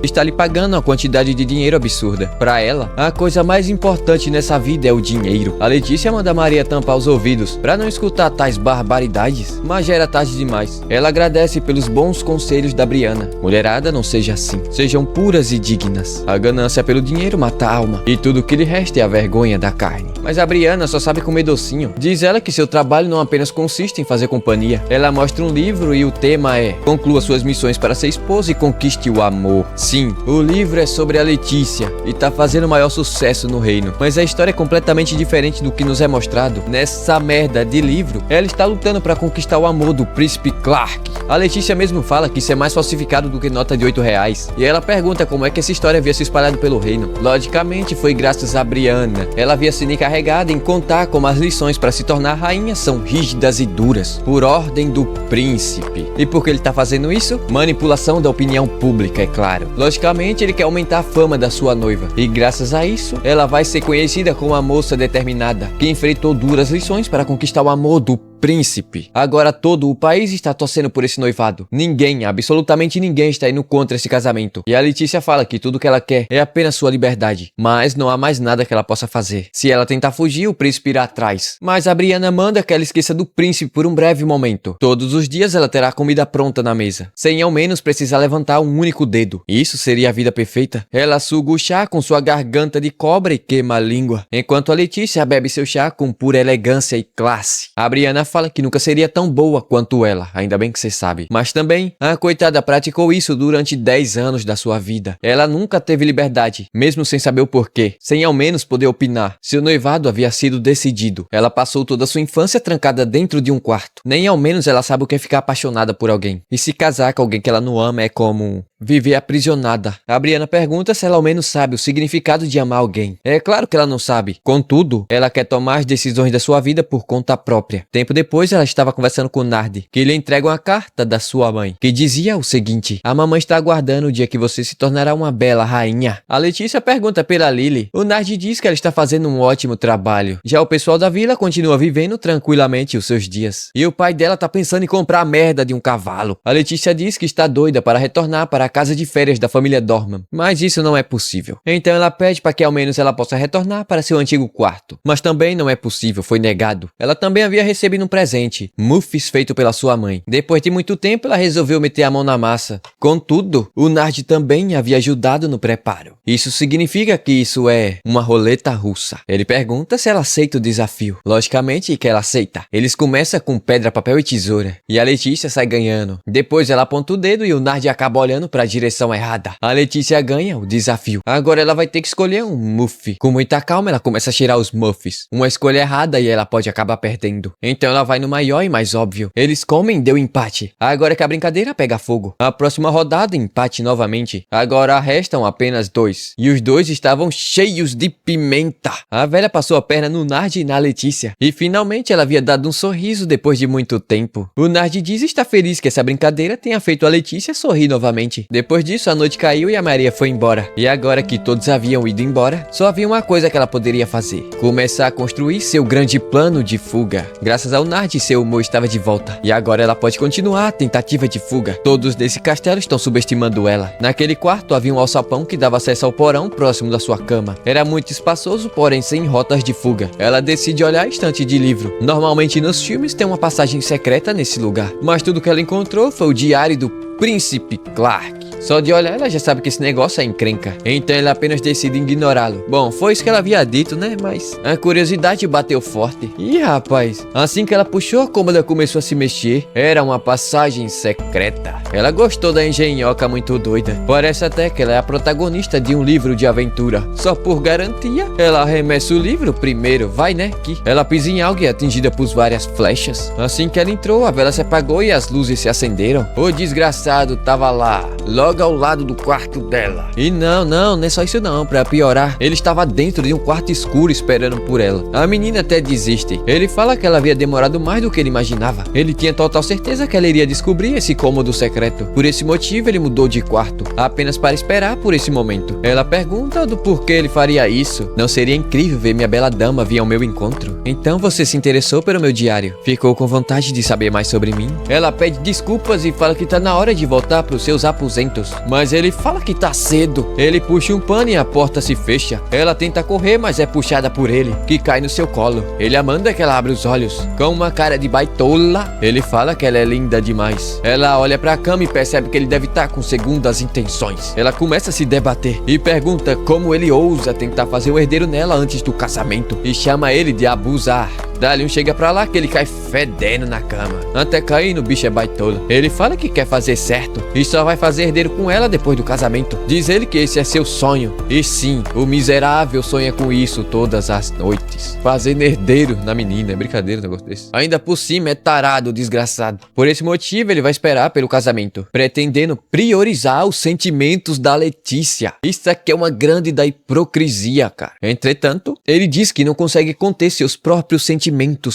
está lhe pagando uma quantidade de dinheiro absurda. Para ela, a coisa mais importante nessa vida é o dinheiro. A Letícia manda Maria tampar os ouvidos para não escutar tais barbaridades, mas já era tarde demais. Ela agradece pelos bons conselhos da Brianna. Mulherada, não seja assim. Sejam puras e dignas. A ganância pelo dinheiro mata a alma, e tudo que lhe resta é a vergonha da carne. Mas a Brianna só sabe comer docinho. Diz ela que seu trabalho não apenas consiste em fazer companhia. Ela mostra um livro e o tema é: conclua suas missões para ser esposa e conquiste o amor. Sim, o livro é sobre a Letícia e tá fazendo o maior sucesso no reino. Mas a história é completamente diferente do que nos é mostrado nessa merda de livro. Ela está lutando para conquistar o amor do príncipe Clark. A Letícia mesmo fala que isso é mais falsificado do que nota de R$8. E ela pergunta como é que essa história havia se espalhado pelo reino. Logicamente foi graças a Brianna. Ela havia sido encarregada em contar como as lições para se tornar rainha são rígidas e duras, por ordem do príncipe. E por que ele tá fazendo isso? Manipulação da opinião pública, é claro. Logicamente, ele quer aumentar a fama da sua noiva. E graças a isso, ela vai ser conhecida como uma moça determinada, que enfrentou duras lições para conquistar o amor do príncipe. Agora todo o país está torcendo por esse noivado. Ninguém, absolutamente ninguém está indo contra esse casamento. E a Letícia fala que tudo que ela quer é apenas sua liberdade. Mas não há mais nada que ela possa fazer. Se ela tentar fugir, o príncipe irá atrás. Mas a Brianna manda que ela esqueça do príncipe por um breve momento. Todos os dias ela terá comida pronta na mesa, sem ao menos precisar levantar um único dedo. Isso seria a vida perfeita. Ela suga o chá com sua garganta de cobra e queima a língua, enquanto a Letícia bebe seu chá com pura elegância e classe. A Brianna fala que nunca seria tão boa quanto ela, ainda bem que você sabe. Mas também, a coitada praticou isso durante 10 anos da sua vida. Ela nunca teve liberdade, mesmo sem saber o porquê, sem ao menos poder opinar. Seu noivado havia sido decidido. Ela passou toda a sua infância trancada dentro de um quarto. Nem ao menos ela sabe o que é ficar apaixonada por alguém. E se casar com alguém que ela não ama é como viver aprisionada. A Brianna pergunta se ela ao menos sabe o significado de amar alguém. É claro que ela não sabe. Contudo, ela quer tomar as decisões da sua vida por conta própria. Tempo depois, ela estava conversando com Nardi, que lhe entrega uma carta da sua mãe, que dizia o seguinte: a mamãe está aguardando o dia que você se tornará uma bela rainha. A Letícia pergunta pela Lily. O Nardi diz que ela está fazendo um ótimo trabalho. Já o pessoal da vila continua vivendo tranquilamente os seus dias. E o pai dela tá pensando em comprar a merda de um cavalo. A Letícia diz que está doida para retornar para a casa de férias da família Dorman, mas isso não é possível. Então ela pede para que ao menos ela possa retornar para seu antigo quarto. Mas também não é possível, foi negado. Ela também havia recebido um presente, muffins feito pela sua mãe. Depois de muito tempo, ela resolveu meter a mão na massa. Contudo, o Nardi também havia ajudado no preparo. Isso significa que isso é uma roleta russa. Ele pergunta se ela aceita o desafio. Logicamente que ela aceita. Eles começam com pedra, papel e tesoura. E a Letícia sai ganhando. Depois ela aponta o dedo e o Nardi acaba olhando para a direção errada. A Letícia ganha o desafio. Agora ela vai ter que escolher um muffin. Com muita calma, ela começa a cheirar os muffins. Uma escolha errada e ela pode acabar perdendo. Então ela vai no maior e mais óbvio. Eles comem, deu empate. Agora que a brincadeira pega fogo. A próxima rodada, empate novamente. Agora restam apenas 2. E os 2 estavam cheios de pimenta. A velha passou a perna no Nardi e na Letícia. E finalmente ela havia dado um sorriso depois de muito tempo. O Nardi diz estar feliz que essa brincadeira tenha feito a Letícia sorrir novamente. Depois disso, a noite caiu e a Maria foi embora. E agora que todos haviam ido embora, só havia uma coisa que ela poderia fazer: começar a construir seu grande plano de fuga. Graças ao Nardi, seu humor estava de volta. E agora ela pode continuar a tentativa de fuga. Todos desse castelo estão subestimando ela. Naquele quarto havia um alçapão que dava acesso ao porão próximo da sua cama. Era muito espaçoso, porém sem rotas de fuga. Ela decide olhar a estante de livro. Normalmente nos filmes tem uma passagem secreta nesse lugar, mas tudo que ela encontrou foi o diário do Príncipe Clark. Só de olhar ela já sabe que esse negócio é encrenca, então ela apenas decide ignorá-lo. Bom, foi isso que ela havia dito, né? Mas a curiosidade bateu forte. Ih, rapaz, assim que ela puxou a cômoda começou a se mexer. Era uma passagem secreta. Ela gostou da engenhoca muito doida. Parece até que ela é a protagonista de um livro de aventura. Só por garantia, ela arremessa o livro primeiro, vai né? Que ela pisa em algo e é atingida por várias flechas. Assim que ela entrou, a vela se apagou e as luzes se acenderam. O desgraçado tava lá, logo ao lado do quarto dela. E não é só isso não, pra piorar, ele estava dentro de um quarto escuro esperando por ela. A menina até desiste. Ele fala que ela havia demorado mais do que ele imaginava. Ele tinha total certeza que ela iria descobrir esse cômodo secreto. Por esse motivo ele mudou de quarto, apenas para esperar por esse momento. Ela pergunta do porquê ele faria isso. Não seria incrível ver minha bela dama vir ao meu encontro? Então você se interessou pelo meu diário? Ficou com vontade de saber mais sobre mim? Ela pede desculpas e fala que tá na hora de voltar para os seus aposentos. Mas ele fala que tá cedo. Ele puxa um pano e a porta se fecha. Ela tenta correr, mas é puxada por ele, que cai no seu colo. Ele a manda que ela abre os olhos, com uma cara de baitola. Ele fala que ela é linda demais. Ela olha pra cama e percebe que ele deve estar com segundas intenções. Ela começa a se debater e pergunta como ele ousa tentar fazer o herdeiro nela antes do casamento e chama ele de abusar. Dali um chega pra lá que ele cai fedendo na cama. Até cair no bicho é baitola. Ele fala que quer fazer certo e só vai fazer herdeiro com ela depois do casamento. Diz ele que esse é seu sonho. E sim, o miserável sonha com isso todas as noites. Fazendo herdeiro na menina. É brincadeira um negócio desse. Ainda por cima é tarado, desgraçado. Por esse motivo ele vai esperar pelo casamento, pretendendo priorizar os sentimentos da Letícia. Isso aqui é uma grande da hipocrisia, cara. Entretanto, ele diz que não consegue conter seus próprios sentimentos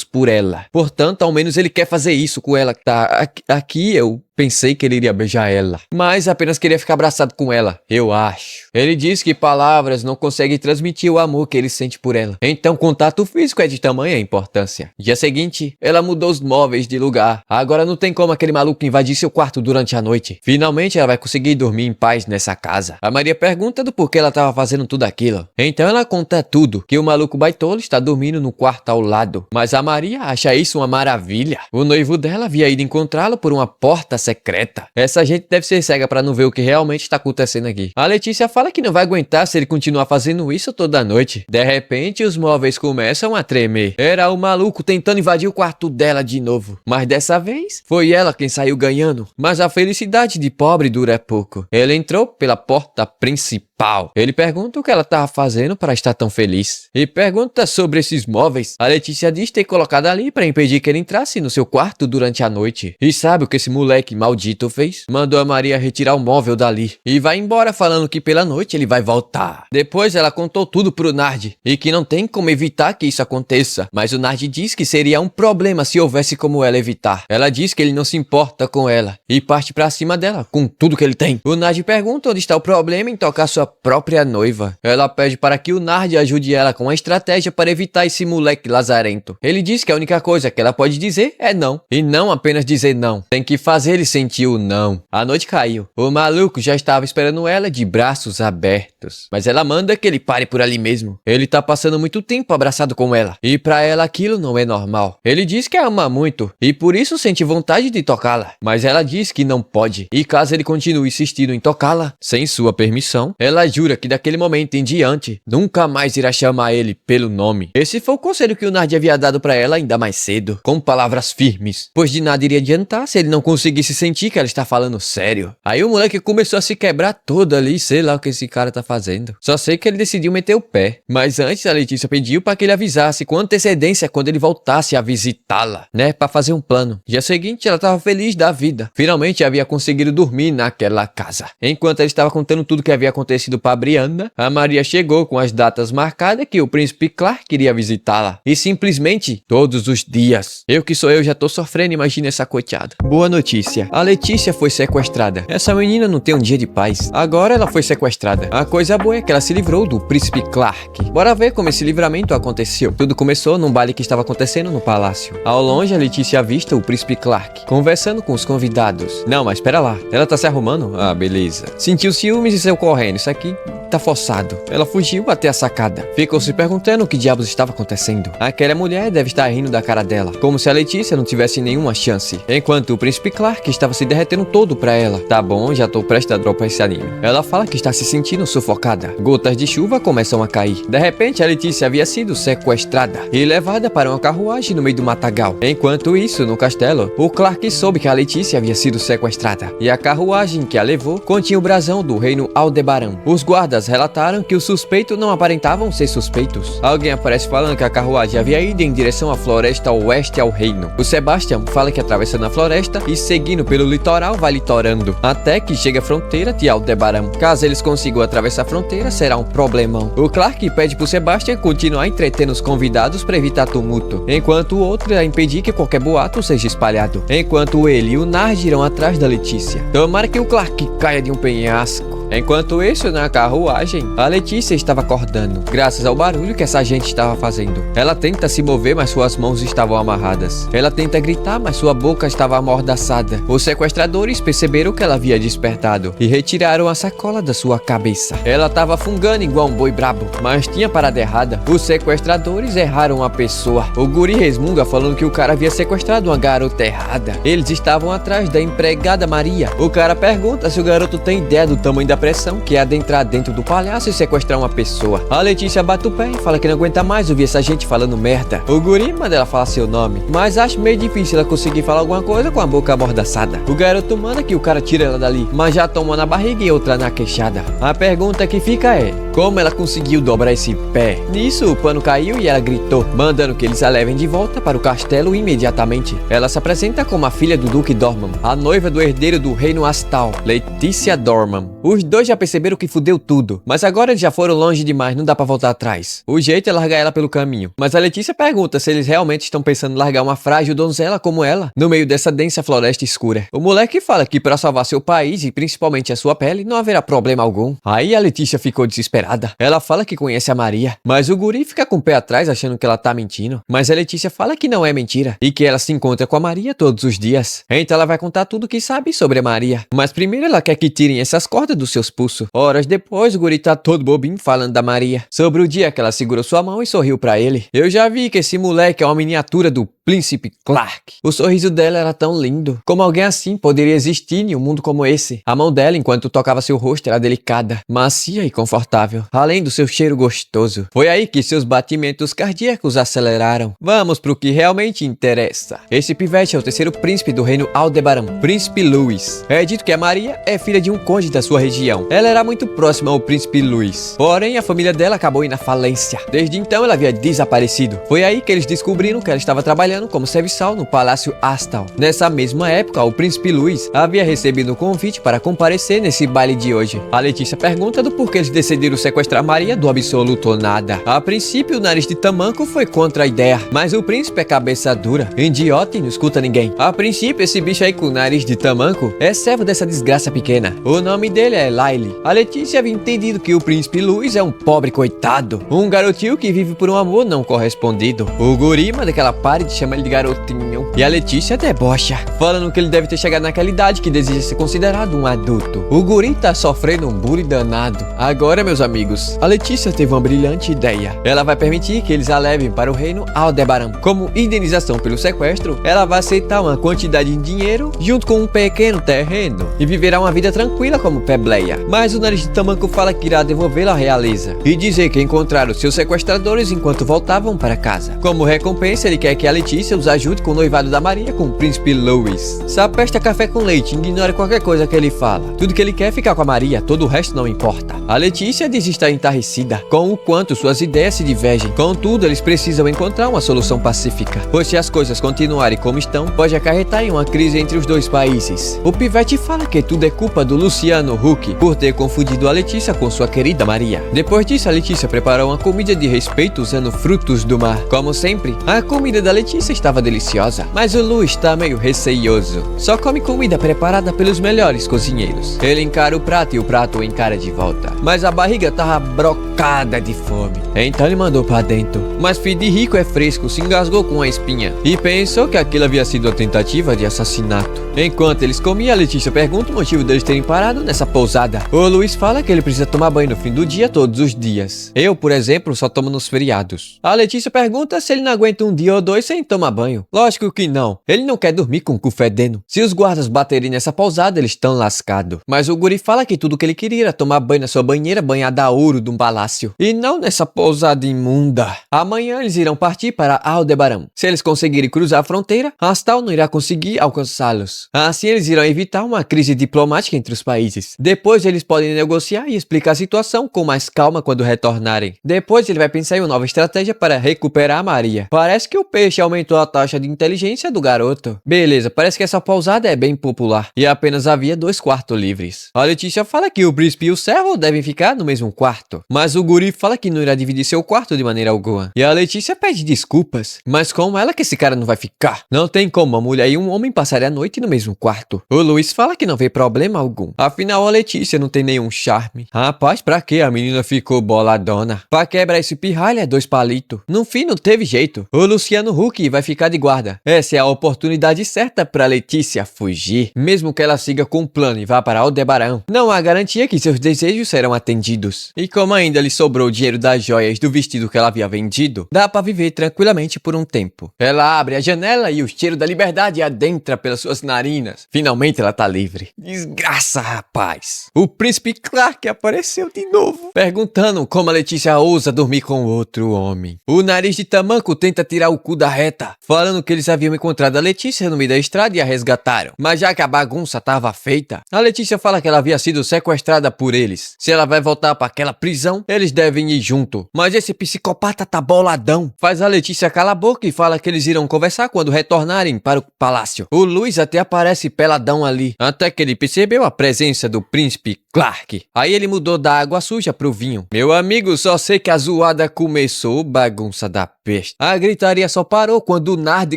por ela. Portanto, ao menos ele quer fazer isso com ela. Tá aqui eu pensei que ele iria beijar ela, mas apenas queria ficar abraçado com ela, eu acho. Ele diz que palavras não conseguem transmitir o amor que ele sente por ela. Então, contato físico é de tamanha importância. Dia seguinte, ela mudou os móveis de lugar. Agora não tem como aquele maluco invadir seu quarto durante a noite. Finalmente, ela vai conseguir dormir em paz nessa casa. A Maria pergunta do porquê ela estava fazendo tudo aquilo. Então ela conta tudo, que o maluco baitola está dormindo no quarto ao lado. Mas a Maria acha isso uma maravilha. O noivo dela havia ido encontrá-lo por uma porta secreta. Essa gente deve ser cega pra não ver o que realmente está acontecendo aqui. A Letícia fala que não vai aguentar se ele continuar fazendo isso toda noite. De repente, os móveis começam a tremer. Era o maluco tentando invadir o quarto dela de novo. Mas dessa vez, foi ela quem saiu ganhando. Mas a felicidade de pobre dura pouco. Ele entrou pela porta principal. Ele pergunta o que ela estava fazendo para estar tão feliz. E pergunta sobre esses móveis. A Letícia diz ter colocado ali para impedir que ele entrasse no seu quarto durante a noite. E sabe o que esse moleque maldito fez? Mandou a Maria retirar o móvel dali e vai embora falando que pela noite ele vai voltar. Depois ela contou tudo pro Nard e que não tem como evitar que isso aconteça, mas o Nard diz que seria um problema se houvesse como ela evitar. Ela diz que ele não se importa com ela e parte pra cima dela com tudo que ele tem. O Nard pergunta onde está o problema em tocar sua própria noiva. Ela pede para que o Nard ajude ela com uma estratégia para evitar esse moleque lazarento. Ele diz que a única coisa que ela pode dizer é não. E não apenas dizer não, tem que fazer ele sentir o não. A noite caiu. O maluco já estava esperando ela de braços abertos. Mas ela manda que ele pare por ali mesmo. Ele tá passando muito tempo abraçado com ela. E pra ela aquilo não é normal. Ele diz que a ama muito e por isso sente vontade de tocá-la. Mas ela diz que não pode. E caso ele continue insistindo em tocá-la, sem sua permissão, ela jura que daquele momento em diante, nunca mais irá chamar ele pelo nome. Esse foi o conselho que o Nard havia dado pra ela ainda mais cedo, com palavras firmes. Pois de nada iria adiantar se ele não conseguisse sentir que ela está falando sério. Aí o moleque começou a se quebrar todo ali, sei lá o que esse cara tá fazendo. Só sei que ele decidiu meter o pé. Mas antes a Letícia pediu para que ele avisasse com antecedência quando ele voltasse a visitá-la, né, para fazer um plano. Dia seguinte ela tava feliz da vida. Finalmente havia conseguido dormir naquela casa. Enquanto ela estava contando tudo que havia acontecido para Brianna, a Maria chegou com as datas marcadas que o príncipe Clark queria visitá-la. E simplesmente todos os dias. Eu que sou eu já tô sofrendo, imagina essa coitada. Boa notícia. A Letícia foi sequestrada. Essa menina não tem um dia de paz. Agora ela foi sequestrada. A coisa boa é que ela se livrou do príncipe Clark. Bora ver como esse livramento aconteceu. Tudo começou num baile que estava acontecendo no palácio. Ao longe, a Letícia avista o príncipe Clark conversando com os convidados. Não, mas espera lá. Ela tá se arrumando? Ah, beleza. Sentiu ciúmes e saiu correndo. Isso aqui tá forçado. Ela fugiu até a sacada. Ficou se perguntando o que diabos estava acontecendo. Aquela mulher deve estar rindo da cara dela, como se a Letícia não tivesse nenhuma chance. Enquanto o príncipe Clark estava se derretendo todo pra ela. Tá bom, já tô prestes a dropar esse anime. Ela fala que está se sentindo sufocada. Gotas de chuva começam a cair. De repente, a Letícia havia sido sequestrada e levada para uma carruagem no meio do matagal. Enquanto isso, no castelo, o Clark soube que a Letícia havia sido sequestrada e a carruagem que a levou continha o brasão do reino Aldebaran. Os guardas relataram que os suspeitos não aparentavam ser suspeitos. Alguém aparece falando que a carruagem havia ido em direção à floresta oeste ao reino. O Sebastian fala que atravessando a floresta e seguindo pelo litoral vai litorando, até que chega à fronteira de Aldebaran. Caso eles consigam atravessar a fronteira, será um problemão. O Clark pede pro Sebastian continuar entretendo os convidados para evitar tumulto, enquanto o outro irá impedir que qualquer boato seja espalhado, enquanto ele e o Nard irão atrás da Letícia. Tomara que o Clark caia de um penhasco. Enquanto isso, na carruagem, a Letícia estava acordando, graças ao barulho que essa gente estava fazendo. Ela tenta se mover, mas suas mãos estavam amarradas. Ela tenta gritar, mas sua boca estava amordaçada. Os sequestradores perceberam que ela havia despertado e retiraram a sacola da sua cabeça. Ela estava fungando igual um boi brabo, mas tinha parada errada. Os sequestradores erraram a pessoa. O guri resmunga falando que o cara havia sequestrado uma garota errada. Eles estavam atrás da empregada Maria. O cara pergunta se o garoto tem ideia do tamanho da pressão que é adentrar dentro do palhaço e sequestrar uma pessoa. A Letícia bate o pé e fala que não aguenta mais ouvir essa gente falando merda. O guri manda ela falar seu nome, mas acho meio difícil ela conseguir falar alguma coisa com a boca amordaçada. O garoto manda que o cara tire ela dali, mas já toma na barriga e outra na queixada. A pergunta que fica é: como ela conseguiu dobrar esse pé? Nisso o pano caiu e ela gritou, mandando que eles a levem de volta para o castelo imediatamente. Ela se apresenta como a filha do Duque Dorman, a noiva do herdeiro do reino Astal, Letícia Dorman. Os dois já perceberam que fudeu tudo, mas agora eles já foram longe demais, não dá pra voltar atrás. O jeito é largar ela pelo caminho. Mas a Letícia pergunta se eles realmente estão pensando em largar uma frágil donzela como ela, no meio dessa densa floresta escura. O moleque fala que pra salvar seu país e principalmente a sua pele, não haverá problema algum. Aí a Letícia ficou desesperada. Ela fala que conhece a Maria, mas o guri fica com o pé atrás achando que ela tá mentindo. Mas a Letícia fala que não é mentira e que ela se encontra com a Maria todos os dias. Então ela vai contar tudo o que sabe sobre a Maria. Mas primeiro ela quer que tirem essas cordas dos seus pulsos. Horas depois, o guri tá todo bobinho falando da Maria, sobre o dia que ela segurou sua mão e sorriu pra ele. Eu já vi que esse moleque é uma miniatura do Príncipe Clark. O sorriso dela era tão lindo. Como alguém assim poderia existir em um mundo como esse? A mão dela, enquanto tocava seu rosto, era delicada, macia e confortável, além do seu cheiro gostoso. Foi aí que seus batimentos cardíacos aceleraram. Vamos pro que realmente interessa. Esse pivete é o terceiro príncipe do reino Aldebaran, Príncipe Louis. É dito que a Maria é filha de um conde da sua região. Ela era muito próxima ao Príncipe Louis. Porém, a família dela acabou indo à falência. Desde então, ela havia desaparecido. Foi aí que eles descobriram que ela estava trabalhando como serviçal no Palácio Astal. Nessa mesma época, o Príncipe Louis havia recebido um convite para comparecer nesse baile de hoje. A Letícia pergunta do porquê eles decidiram sequestrar Maria do absoluto nada. A princípio, o nariz de tamanco foi contra a ideia, mas o príncipe é cabeça dura, idiota e não escuta ninguém. A princípio, esse bicho aí com o nariz de tamanco é servo dessa desgraça pequena. O nome dele é Lyle. A Letícia havia entendido que o Príncipe Louis é um pobre coitado, um garotinho que vive por um amor não correspondido. O guri manda que ela pare de chamar ele de garotinho, e a Letícia debocha, falando que ele deve ter chegado naquela idade que deseja ser considerado um adulto. O guri tá sofrendo um bullying danado. Agora, meus amigos, a Letícia teve uma brilhante ideia. Ela vai permitir que eles a levem para o reino Aldebaran. Como indenização pelo sequestro, ela vai aceitar uma quantidade de dinheiro junto com um pequeno terreno e viverá uma vida tranquila como plebeia. Mas o nariz de tamanco fala que irá devolvê-la à realeza e dizer que encontraram seus sequestradores enquanto voltavam para casa. Como recompensa, ele quer que a Letícia os ajude com o noivado da Maria com o Príncipe Louis. Sapesta café com leite, ignore qualquer coisa que ele fala. Tudo que ele quer é ficar com a Maria, todo o resto não importa. A Letícia diz estar entarrecida com o quanto suas ideias se divergem. Contudo, eles precisam encontrar uma solução pacífica, pois se as coisas continuarem como estão, pode acarretar em uma crise entre os dois países. O pivete fala que tudo é culpa do Luciano Huck por ter confundido a Letícia com sua querida Maria. Depois disso, a Letícia preparou uma comida de respeito usando frutos do mar. Como sempre, a comida da Letícia estava deliciosa, mas o Lu está meio receioso. Só come comida preparada pelos melhores cozinheiros. Ele encara o prato e o prato o encara de volta, mas a barriga tava brocada de fome. Então ele mandou pra dentro. Mas filho de rico é fresco, se engasgou com a espinha e pensou que aquilo havia sido uma tentativa de assassinato. Enquanto eles comiam, a Letícia pergunta o motivo deles terem parado nessa pousada pousada. O Luiz fala que ele precisa tomar banho no fim do dia todos os dias. Eu, por exemplo, só tomo nos feriados. A Letícia pergunta se ele não aguenta um dia ou dois sem tomar banho. Lógico que não. Ele não quer dormir com o cu fedendo. Se os guardas baterem nessa pousada, eles estão lascados. Mas o guri fala que tudo que ele queria era tomar banho na sua banheira banhada a ouro de um palácio. E não nessa pousada imunda. Amanhã eles irão partir para Aldebaran. Se eles conseguirem cruzar a fronteira, Astal não irá conseguir alcançá-los. Assim eles irão evitar uma crise diplomática entre os países. Depois eles podem negociar e explicar a situação com mais calma quando retornarem. Depois ele vai pensar em uma nova estratégia para recuperar a Maria. Parece que o peixe aumentou a taxa de inteligência do garoto. Beleza, parece que essa pousada é bem popular e apenas havia 2 quartos livres. A Letícia fala que o príncipe e o servo devem ficar no mesmo quarto, mas o guri fala que não irá dividir seu quarto de maneira alguma. E a Letícia pede desculpas, mas como ela que esse cara não vai ficar? Não tem como uma mulher e um homem passarem a noite no mesmo quarto. O Luiz fala que não vê problema algum. Afinal, a Letícia não tem nenhum charme. Rapaz, pra que a menina ficou boladona? Pra quebrar esse pirralho é 2 palitos. No fim, não teve jeito. O Luciano Huck vai ficar de guarda. Essa é a oportunidade certa pra Letícia fugir. Mesmo que ela siga com o plano e vá para Aldebaran, não há garantia que seus desejos serão atendidos. E como ainda lhe sobrou o dinheiro das joias do vestido que ela havia vendido, dá pra viver tranquilamente por um tempo. Ela abre a janela e o cheiro da liberdade adentra pelas suas narinas. Finalmente ela tá livre. Desgraça, rapaz. O príncipe Clark apareceu de novo, perguntando como a Letícia ousa dormir com outro homem. O nariz de tamanco tenta tirar o cu da reta, falando que eles haviam encontrado a Letícia no meio da estrada e a resgataram. Mas já que a bagunça tava feita, a Letícia fala que ela havia sido sequestrada por eles. Se ela vai voltar para aquela prisão, eles devem ir junto. Mas esse psicopata tá boladão. Faz a Letícia calar a boca e fala que eles irão conversar quando retornarem para o palácio. O Luiz até aparece peladão ali, até que ele percebeu a presença do príncipe Clark. Aí ele mudou da água suja pro vinho. Meu amigo, só sei que a zoada começou, bagunça da peste. A gritaria só parou quando o Nard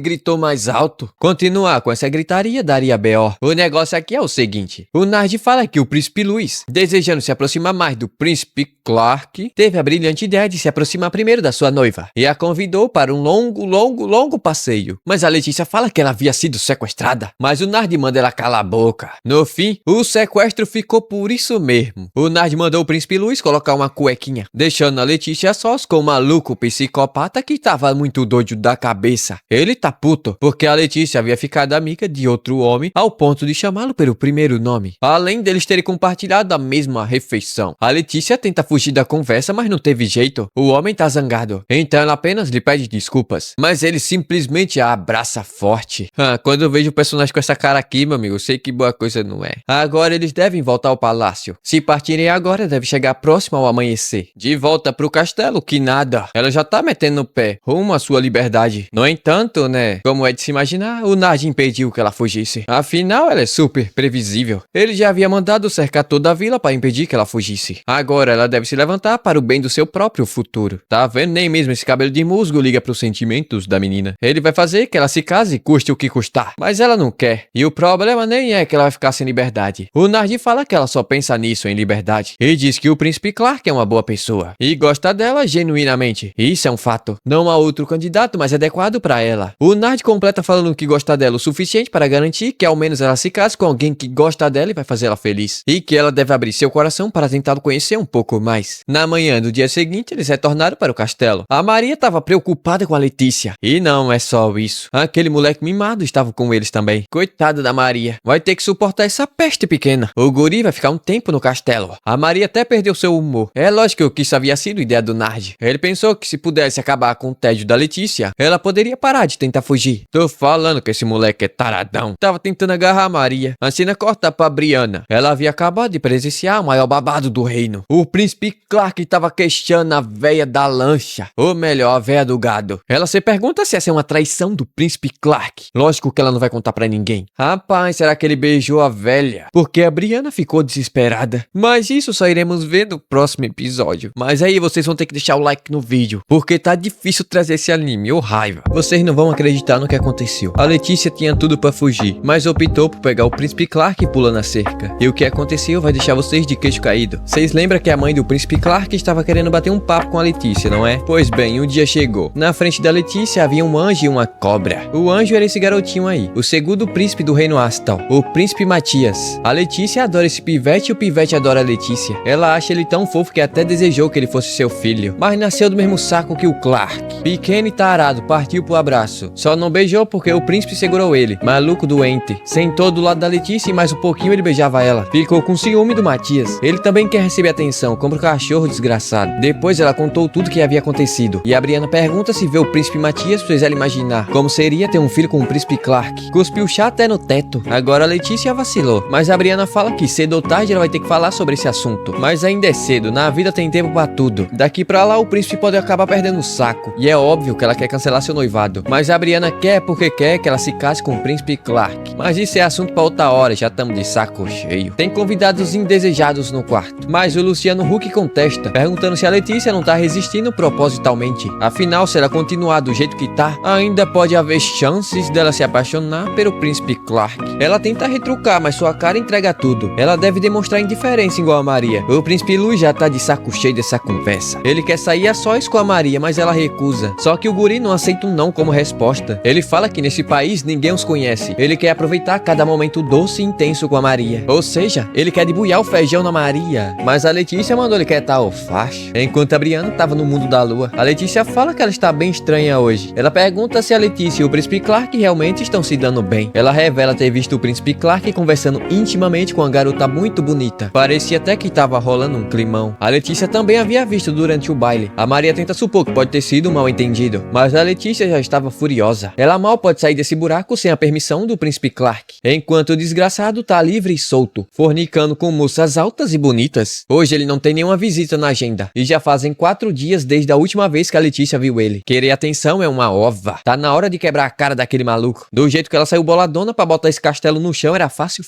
gritou mais alto. Continuar com essa gritaria daria B.O. O negócio aqui é o seguinte. O Nard fala que o príncipe Luiz, desejando se aproximar mais do príncipe Clark, teve a brilhante ideia de se aproximar primeiro da sua noiva e a convidou para um longo passeio. Mas a Letícia fala que ela havia sido sequestrada, mas o Nard manda ela calar a boca. No fim, o sequestro ficou por isso mesmo. O Nard mandou o príncipe Luiz colocar uma cuequinha, deixando a Letícia a sós com o maluco psicopata que tava muito doido da cabeça. Ele tá puto, porque a Letícia havia ficado amiga de outro homem ao ponto de chamá-lo pelo primeiro nome, além deles terem compartilhado a mesma refeição. A Letícia tenta fugir da conversa, mas não teve jeito. O homem tá zangado, então ela apenas lhe pede desculpas, mas ele simplesmente a abraça forte. Quando eu vejo o personagem com essa cara aqui, meu amigo, eu sei que boa coisa não é. Agora eles devem voltar ao palácio. Se partirem agora, deve chegar próximo ao amanhecer. De volta pro castelo, que nada. Ela já tá metendo o pé rumo à sua liberdade. No entanto, né, como é de se imaginar, o Nard impediu que ela fugisse. Afinal, ela é super previsível. Ele já havia mandado cercar toda a vila para impedir que ela fugisse. Agora ela deve se levantar para o bem do seu próprio futuro. Tá vendo? Nem mesmo esse cabelo de musgo liga pros sentimentos da menina. Ele vai fazer que ela se case, custe o que custar. Mas ela não quer. E o problema nem é que ela vai ficar sem liberdade. O Nard fala que ela só pensa nisso, em liberdade. E diz que o príncipe Clark é uma boa pessoa. E gosta dela genuinamente. Isso é um fato. Não há outro candidato mais adequado para ela. O Nard completa falando que gosta dela o suficiente para garantir que ao menos ela se case com alguém que gosta dela e vai fazer ela feliz. E que ela deve abrir seu coração para tentar conhecer um pouco mais. Na manhã do dia seguinte, eles retornaram para o castelo. A Maria estava preocupada com a Letícia. E não é só isso. Aquele moleque mimado estava com eles também. Coitada da Maria. Vai ter que suportar essa peste pequena. O guri vai ficar um tempo no castelo. A Maria até perdeu seu humor. É lógico que isso havia sido ideia do Nard. Ele pensou que se pudesse acabar com o tédio da Letícia, ela poderia parar de tentar fugir. Tô falando que esse moleque é taradão. Tava tentando agarrar a Maria. A cena corta pra Brianna. Ela havia acabado de presenciar o maior babado do reino. O príncipe Clark tava queixando a véia da lancha. Ou melhor, a véia do gado. Ela se pergunta se essa é uma traição do príncipe Clark. Lógico que ela não vai contar pra ninguém. Rapaz, será que ele beijou a velha? Porque a Brianna ficou desesperada. Mas isso só iremos ver no próximo episódio. Mas aí vocês vão ter que deixar o like no vídeo, porque tá difícil trazer esse anime, ô raiva. Vocês não vão acreditar no que aconteceu. A Letícia tinha tudo pra fugir, mas optou por pegar o príncipe Clark e pular na cerca. E o que aconteceu vai deixar vocês de queixo caído. Vocês lembram que a mãe do príncipe Clark estava querendo bater um papo com a Letícia, não é? Pois bem, um dia chegou. Na frente da Letícia havia um anjo e uma cobra. O anjo era esse garotinho aí, o segundo príncipe do reino Astal, o príncipe Matias. A Letícia adora esse Pivete e o Pivete adora a Letícia. Ela acha ele tão fofo que até desejou que ele fosse seu filho, mas nasceu do mesmo saco que o Clark. Pequeno e tarado, partiu pro abraço. Só não beijou porque o príncipe segurou ele, maluco doente. Sentou do lado da Letícia e mais um pouquinho ele beijava ela. Ficou com ciúme do Matias. Ele também quer receber atenção, como o cachorro desgraçado. Depois ela contou tudo que havia acontecido. E a Brianna pergunta se vê o príncipe Matias, fez ela imaginar como seria ter um filho com o príncipe Clark. Cuspiu chá até no teto. Agora a Letícia vacilou, mas a Brianna fala que cedo ou tarde ela vai ter que falar sobre esse assunto. Mas ainda é cedo, na vida tem tempo pra tudo. Daqui pra lá o príncipe pode acabar perdendo o saco. E é óbvio que ela quer cancelar seu noivado. Mas a Brianna quer porque quer que ela se case com o príncipe Clark. Mas isso é assunto pra outra hora, já estamos de saco cheio. Tem convidados indesejados no quarto. Mas o Luciano Huck contesta, perguntando se a Letícia não tá resistindo propositalmente. Afinal, se ela continuar do jeito que tá, ainda pode haver chances dela se apaixonar pelo príncipe Clark. Ela tenta retrucar, mas sua cara entrega tudo. Ela deve demonstrar indiferença igual a Maria. O príncipe Luiz já tá de saco cheio dessa conversa. Ele quer sair a sós com a Maria, mas ela recusa. Só que o guri não aceita um não como resposta. Ele fala que nesse país ninguém os conhece. Ele quer aproveitar cada momento doce e intenso com a Maria. Ou seja, ele quer debulhar o feijão na Maria. Mas a Letícia mandou ele quietar o facho. Enquanto a Brianna tava no mundo da lua, a Letícia fala que ela está bem estranha hoje. Ela pergunta se a Letícia e o príncipe Clark realmente estão se dando bem. Ela revela ter visto o príncipe Clark conversando intimamente com uma garota muito bonita. Parecia até que tava rolando um climão. A Letícia também havia visto durante o baile. A Maria tenta supor que pode ter sido um mal entendido, mas a Letícia já estava furiosa. Ela mal pode sair desse buraco sem a permissão do príncipe Clark, enquanto o desgraçado tá livre e solto, fornicando com moças altas e bonitas. Hoje ele não tem nenhuma visita na agenda, e já fazem 4 dias desde a última vez que a Letícia viu ele. Querer atenção é uma ova. Tá na hora de quebrar a cara daquele maluco. Do jeito que ela saiu boladona pra botar esse castelo no chão era fácil.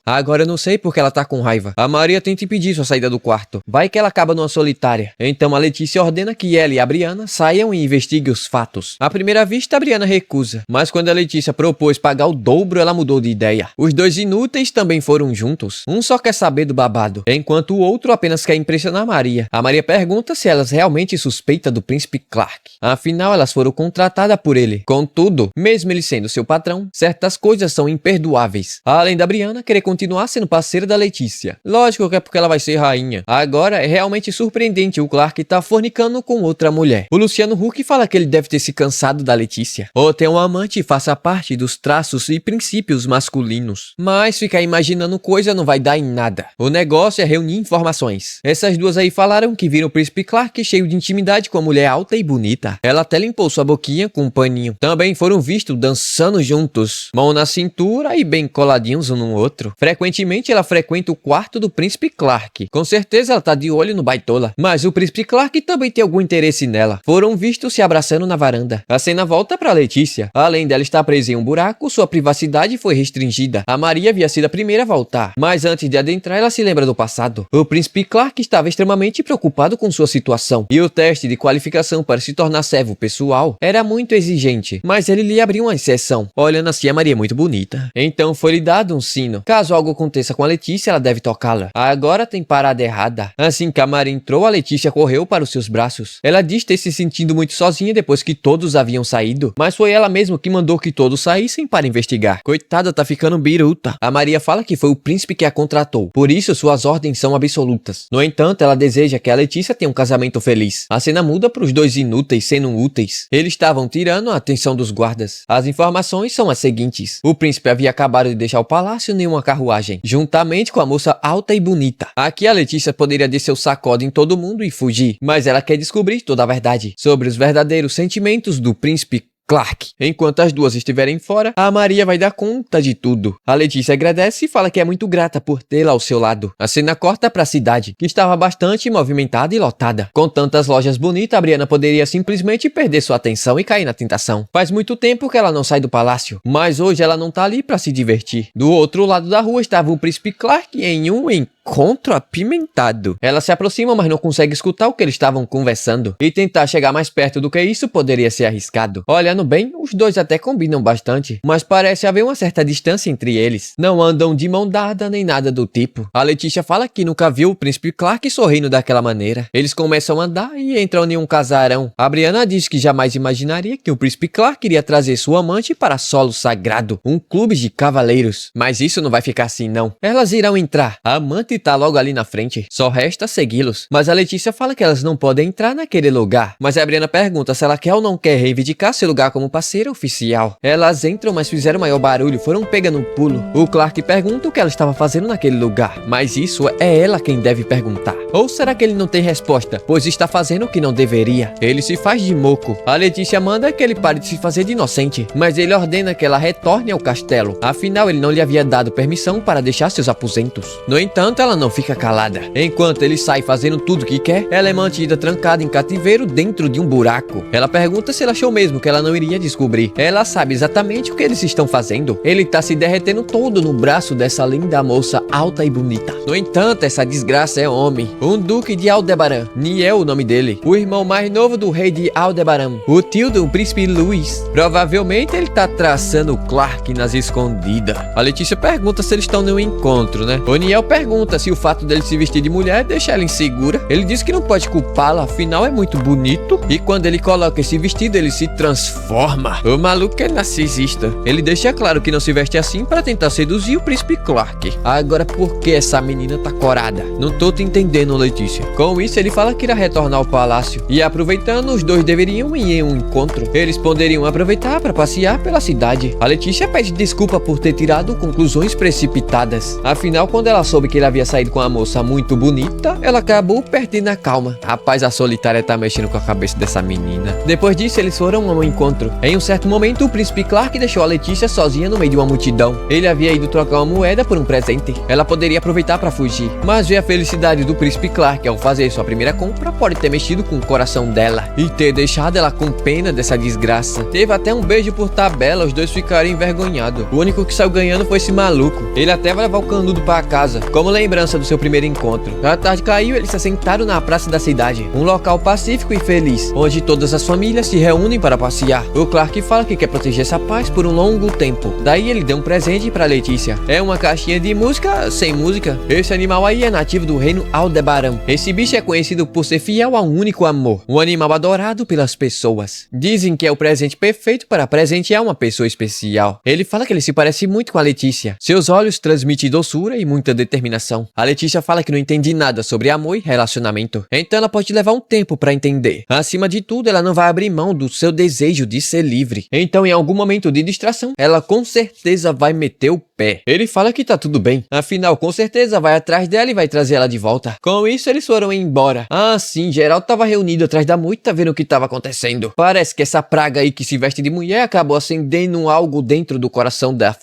Agora eu não sei porque ela tá com raiva. A Maria tenta impedir sua saída do quarto. Vai que ela acaba numa solitária. Então a Letícia ordena que ela e a Brianna saiam e investiguem os fatos. À primeira vista a Brianna recusa, mas quando a Letícia propôs pagar o dobro ela mudou de ideia. Os dois inúteis também foram juntos. Um só quer saber do babado, enquanto o outro apenas quer impressionar a Maria. A Maria pergunta se elas realmente suspeitam do príncipe Clark. Afinal elas foram contratadas por ele. Contudo, mesmo ele sendo seu patrão, certas coisas são imperdoáveis. Além da Brianna querer continuar sendo parceira da Letícia. Lógico que é porque ela vai ser rainha. Agora é realmente surpreendente o Clark tá fornicando com outra mulher. O Luciano Huck fala que ele deve ter se cansado da Letícia. Ou ter um amante e faça parte dos traços e princípios masculinos. Mas ficar imaginando coisa não vai dar em nada. O negócio é reunir informações. Essas duas aí falaram que viram o príncipe Clark cheio de intimidade com a mulher alta e bonita. Ela até limpou sua boquinha com um paninho. Também foram vistos dançando juntos, mão na cintura e bem coladinhos um no outro. Frequentemente ela frequenta o quarto do príncipe Clark. Com certeza ela tá de olho no baitola. Mas o príncipe Clark também tem algum interesse nela. Foram vistos se abraçando na varanda. A cena volta pra Letícia. Além dela estar presa em um buraco, sua privacidade foi restringida. A Maria havia sido a primeira a voltar. Mas antes de adentrar, ela se lembra do passado. O príncipe Clark estava extremamente preocupado com sua situação. E o teste de qualificação para se tornar servo pessoal era muito exigente. Mas ele lhe abriu uma exceção. Olhando assim, a Maria é muito bonita. Então foi-lhe dado um sino. Caso algo aconteça com a Letícia, ela deve tocá-la. Agora tem parada errada. Assim que a Maria entrou, a Letícia correu para os seus braços. Ela diz ter se sentido muito sozinha depois que todos haviam saído. Mas foi ela mesma que mandou que todos saíssem para investigar. Coitada, tá ficando biruta. A Maria fala que foi o príncipe que a contratou. Por isso, suas ordens são absolutas. No entanto, ela deseja que a Letícia tenha um casamento feliz. A cena muda para os dois inúteis sendo úteis. Eles estavam tirando a atenção dos guardas. As informações são as seguintes. O príncipe havia acabado de deixar o palácio em uma carruagem, juntamente com a moça alta e bonita. Aqui a Letícia poderia descer o sacode em todo mundo e fugir, mas ela quer descobrir toda a verdade sobre os verdadeiros sentimentos do príncipe Clark. Enquanto as duas estiverem fora, a Maria vai dar conta de tudo. A Letícia agradece e fala que é muito grata por tê-la ao seu lado. A cena corta para a cidade, que estava bastante movimentada e lotada. Com tantas lojas bonitas, a Brianna poderia simplesmente perder sua atenção e cair na tentação. Faz muito tempo que ela não sai do palácio, mas hoje ela não tá ali para se divertir. Do outro lado da rua estava o príncipe Clark em um encontro apimentado. Ela se aproxima, mas não consegue escutar o que eles estavam conversando. E tentar chegar mais perto do que isso poderia ser arriscado. Olhando bem, os dois até combinam bastante, mas parece haver uma certa distância entre eles. Não andam de mão dada nem nada do tipo. A Letícia fala que nunca viu o príncipe Clark sorrindo daquela maneira. Eles começam a andar e entram em um casarão. A Brianna diz que jamais imaginaria que o príncipe Clark iria trazer sua amante para Solo Sagrado, um clube de cavaleiros. Mas isso não vai ficar assim não. Elas irão entrar. A amante Clark tá logo ali na frente, só resta segui-los. Mas a Letícia fala que elas não podem entrar naquele lugar. Mas a Brianna pergunta se ela quer ou não quer reivindicar seu lugar como parceira oficial. Elas entram, mas fizeram maior barulho, foram pegas no pulo. O Clark pergunta o que ela estava fazendo naquele lugar, mas isso é ela quem deve perguntar. Ou será que ele não tem resposta, pois está fazendo o que não deveria? Ele se faz de moco. A Letícia manda que ele pare de se fazer de inocente, mas ele ordena que ela retorne ao castelo. Afinal, ele não lhe havia dado permissão para deixar seus aposentos. No entanto, ela não fica calada. Enquanto ele sai fazendo tudo o que quer, ela é mantida trancada em cativeiro dentro de um buraco. Ela pergunta se ele achou mesmo que ela não iria descobrir. Ela sabe exatamente o que eles estão fazendo. Ele tá se derretendo todo no braço dessa linda moça alta e bonita. No entanto, essa desgraça é homem. Um duque de Aldebaran. Niel, o nome dele. O irmão mais novo do rei de Aldebaran. O tio do príncipe Luís. Provavelmente ele tá traçando o Clark nas escondidas. A Letícia pergunta se eles estão no encontro, né? O Niel pergunta se o fato dele se vestir de mulher deixa ela insegura. Ele diz que não pode culpá-la, afinal é muito bonito. E quando ele coloca esse vestido, ele se transforma. O maluco é narcisista. Ele deixa claro que não se veste assim para tentar seduzir o príncipe Clark. Agora, por que essa menina tá corada? Não tô te entendendo, Letícia. Com isso, ele fala que irá retornar ao palácio. E aproveitando, os dois deveriam ir em um encontro. Eles poderiam aproveitar para passear pela cidade. A Letícia pede desculpa por ter tirado conclusões precipitadas. Afinal, quando ela soube que ele havia saído com uma moça muito bonita, ela acabou perdendo a calma. Rapaz, a solitária tá mexendo com a cabeça dessa menina. Depois disso, eles foram ao encontro. Em um certo momento, o príncipe Clark deixou a Letícia sozinha no meio de uma multidão. Ele havia ido trocar uma moeda por um presente. Ela poderia aproveitar para fugir, mas ver a felicidade do príncipe Clark ao fazer sua primeira compra pode ter mexido com o coração dela e ter deixado ela com pena dessa desgraça. Teve até um beijo por tabela, os dois ficaram envergonhados. O único que saiu ganhando foi esse maluco. Ele até vai levar o canudo para casa, como lembrança do seu primeiro encontro. A tarde caiu e eles se assentaram na praça da cidade, um local pacífico e feliz, onde todas as famílias se reúnem para passear. O Clark fala que quer proteger essa paz por um longo tempo. Daí ele deu um presente para Letícia. É uma caixinha de música sem música. Esse animal aí é nativo do reino Aldebaran. Esse bicho é conhecido por ser fiel a um único amor, um animal adorado pelas pessoas. Dizem que é o presente perfeito para presentear uma pessoa especial. Ele fala que ele se parece muito com a Letícia. Seus olhos transmitem doçura e muita determinação. A Letícia fala que não entende nada sobre amor e relacionamento, então ela pode levar um tempo para entender. Acima de tudo, ela não vai abrir mão do seu desejo de ser livre. Então, em algum momento de distração, ela com certeza vai meter o pé. Ele fala que tá tudo bem, afinal, com certeza vai atrás dela e vai trazer ela de volta. Com isso, eles foram embora. Ah, sim, geral tava reunido atrás da moita vendo o que tava acontecendo. Parece que essa praga aí que se veste de mulher acabou acendendo algo dentro do coração da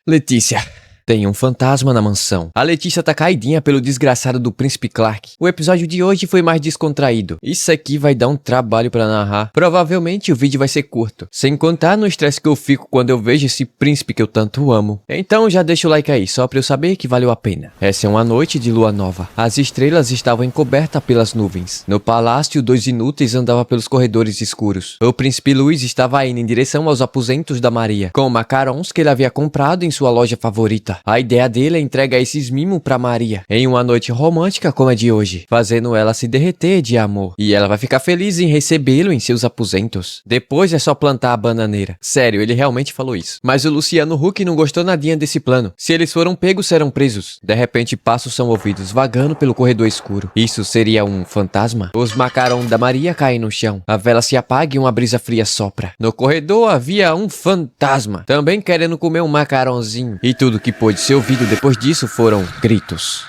Letícia. Tem um fantasma na mansão. A Letícia tá caidinha pelo desgraçado do príncipe Clark. O episódio de hoje foi mais descontraído. Isso aqui vai dar um trabalho pra narrar. Provavelmente o vídeo vai ser curto, sem contar no estresse que eu fico quando eu vejo esse príncipe que eu tanto amo. Então já deixa o like aí, só pra eu saber que valeu a pena. Essa é uma noite de lua nova. As estrelas estavam encobertas pelas nuvens. No palácio, dois inúteis andavam pelos corredores escuros. O príncipe Luís estava indo em direção aos aposentos da Maria, com macarons que ele havia comprado em sua loja favorita. A ideia dele é entregar esses mimos pra Maria em uma noite romântica como a de hoje, fazendo ela se derreter de amor. E ela vai ficar feliz em recebê-lo em seus aposentos. Depois é só plantar a bananeira. Sério, ele realmente falou isso. Mas o Luciano Huck não gostou nadinha desse plano. Se eles foram pegos, serão presos. De repente, passos são ouvidos vagando pelo corredor escuro. Isso seria um fantasma? Os macarons da Maria caem no chão. A vela se apaga e uma brisa fria sopra. No corredor havia um fantasma, também querendo comer um macarrãozinho. E tudo que pôde ser ouvido depois disso foram gritos.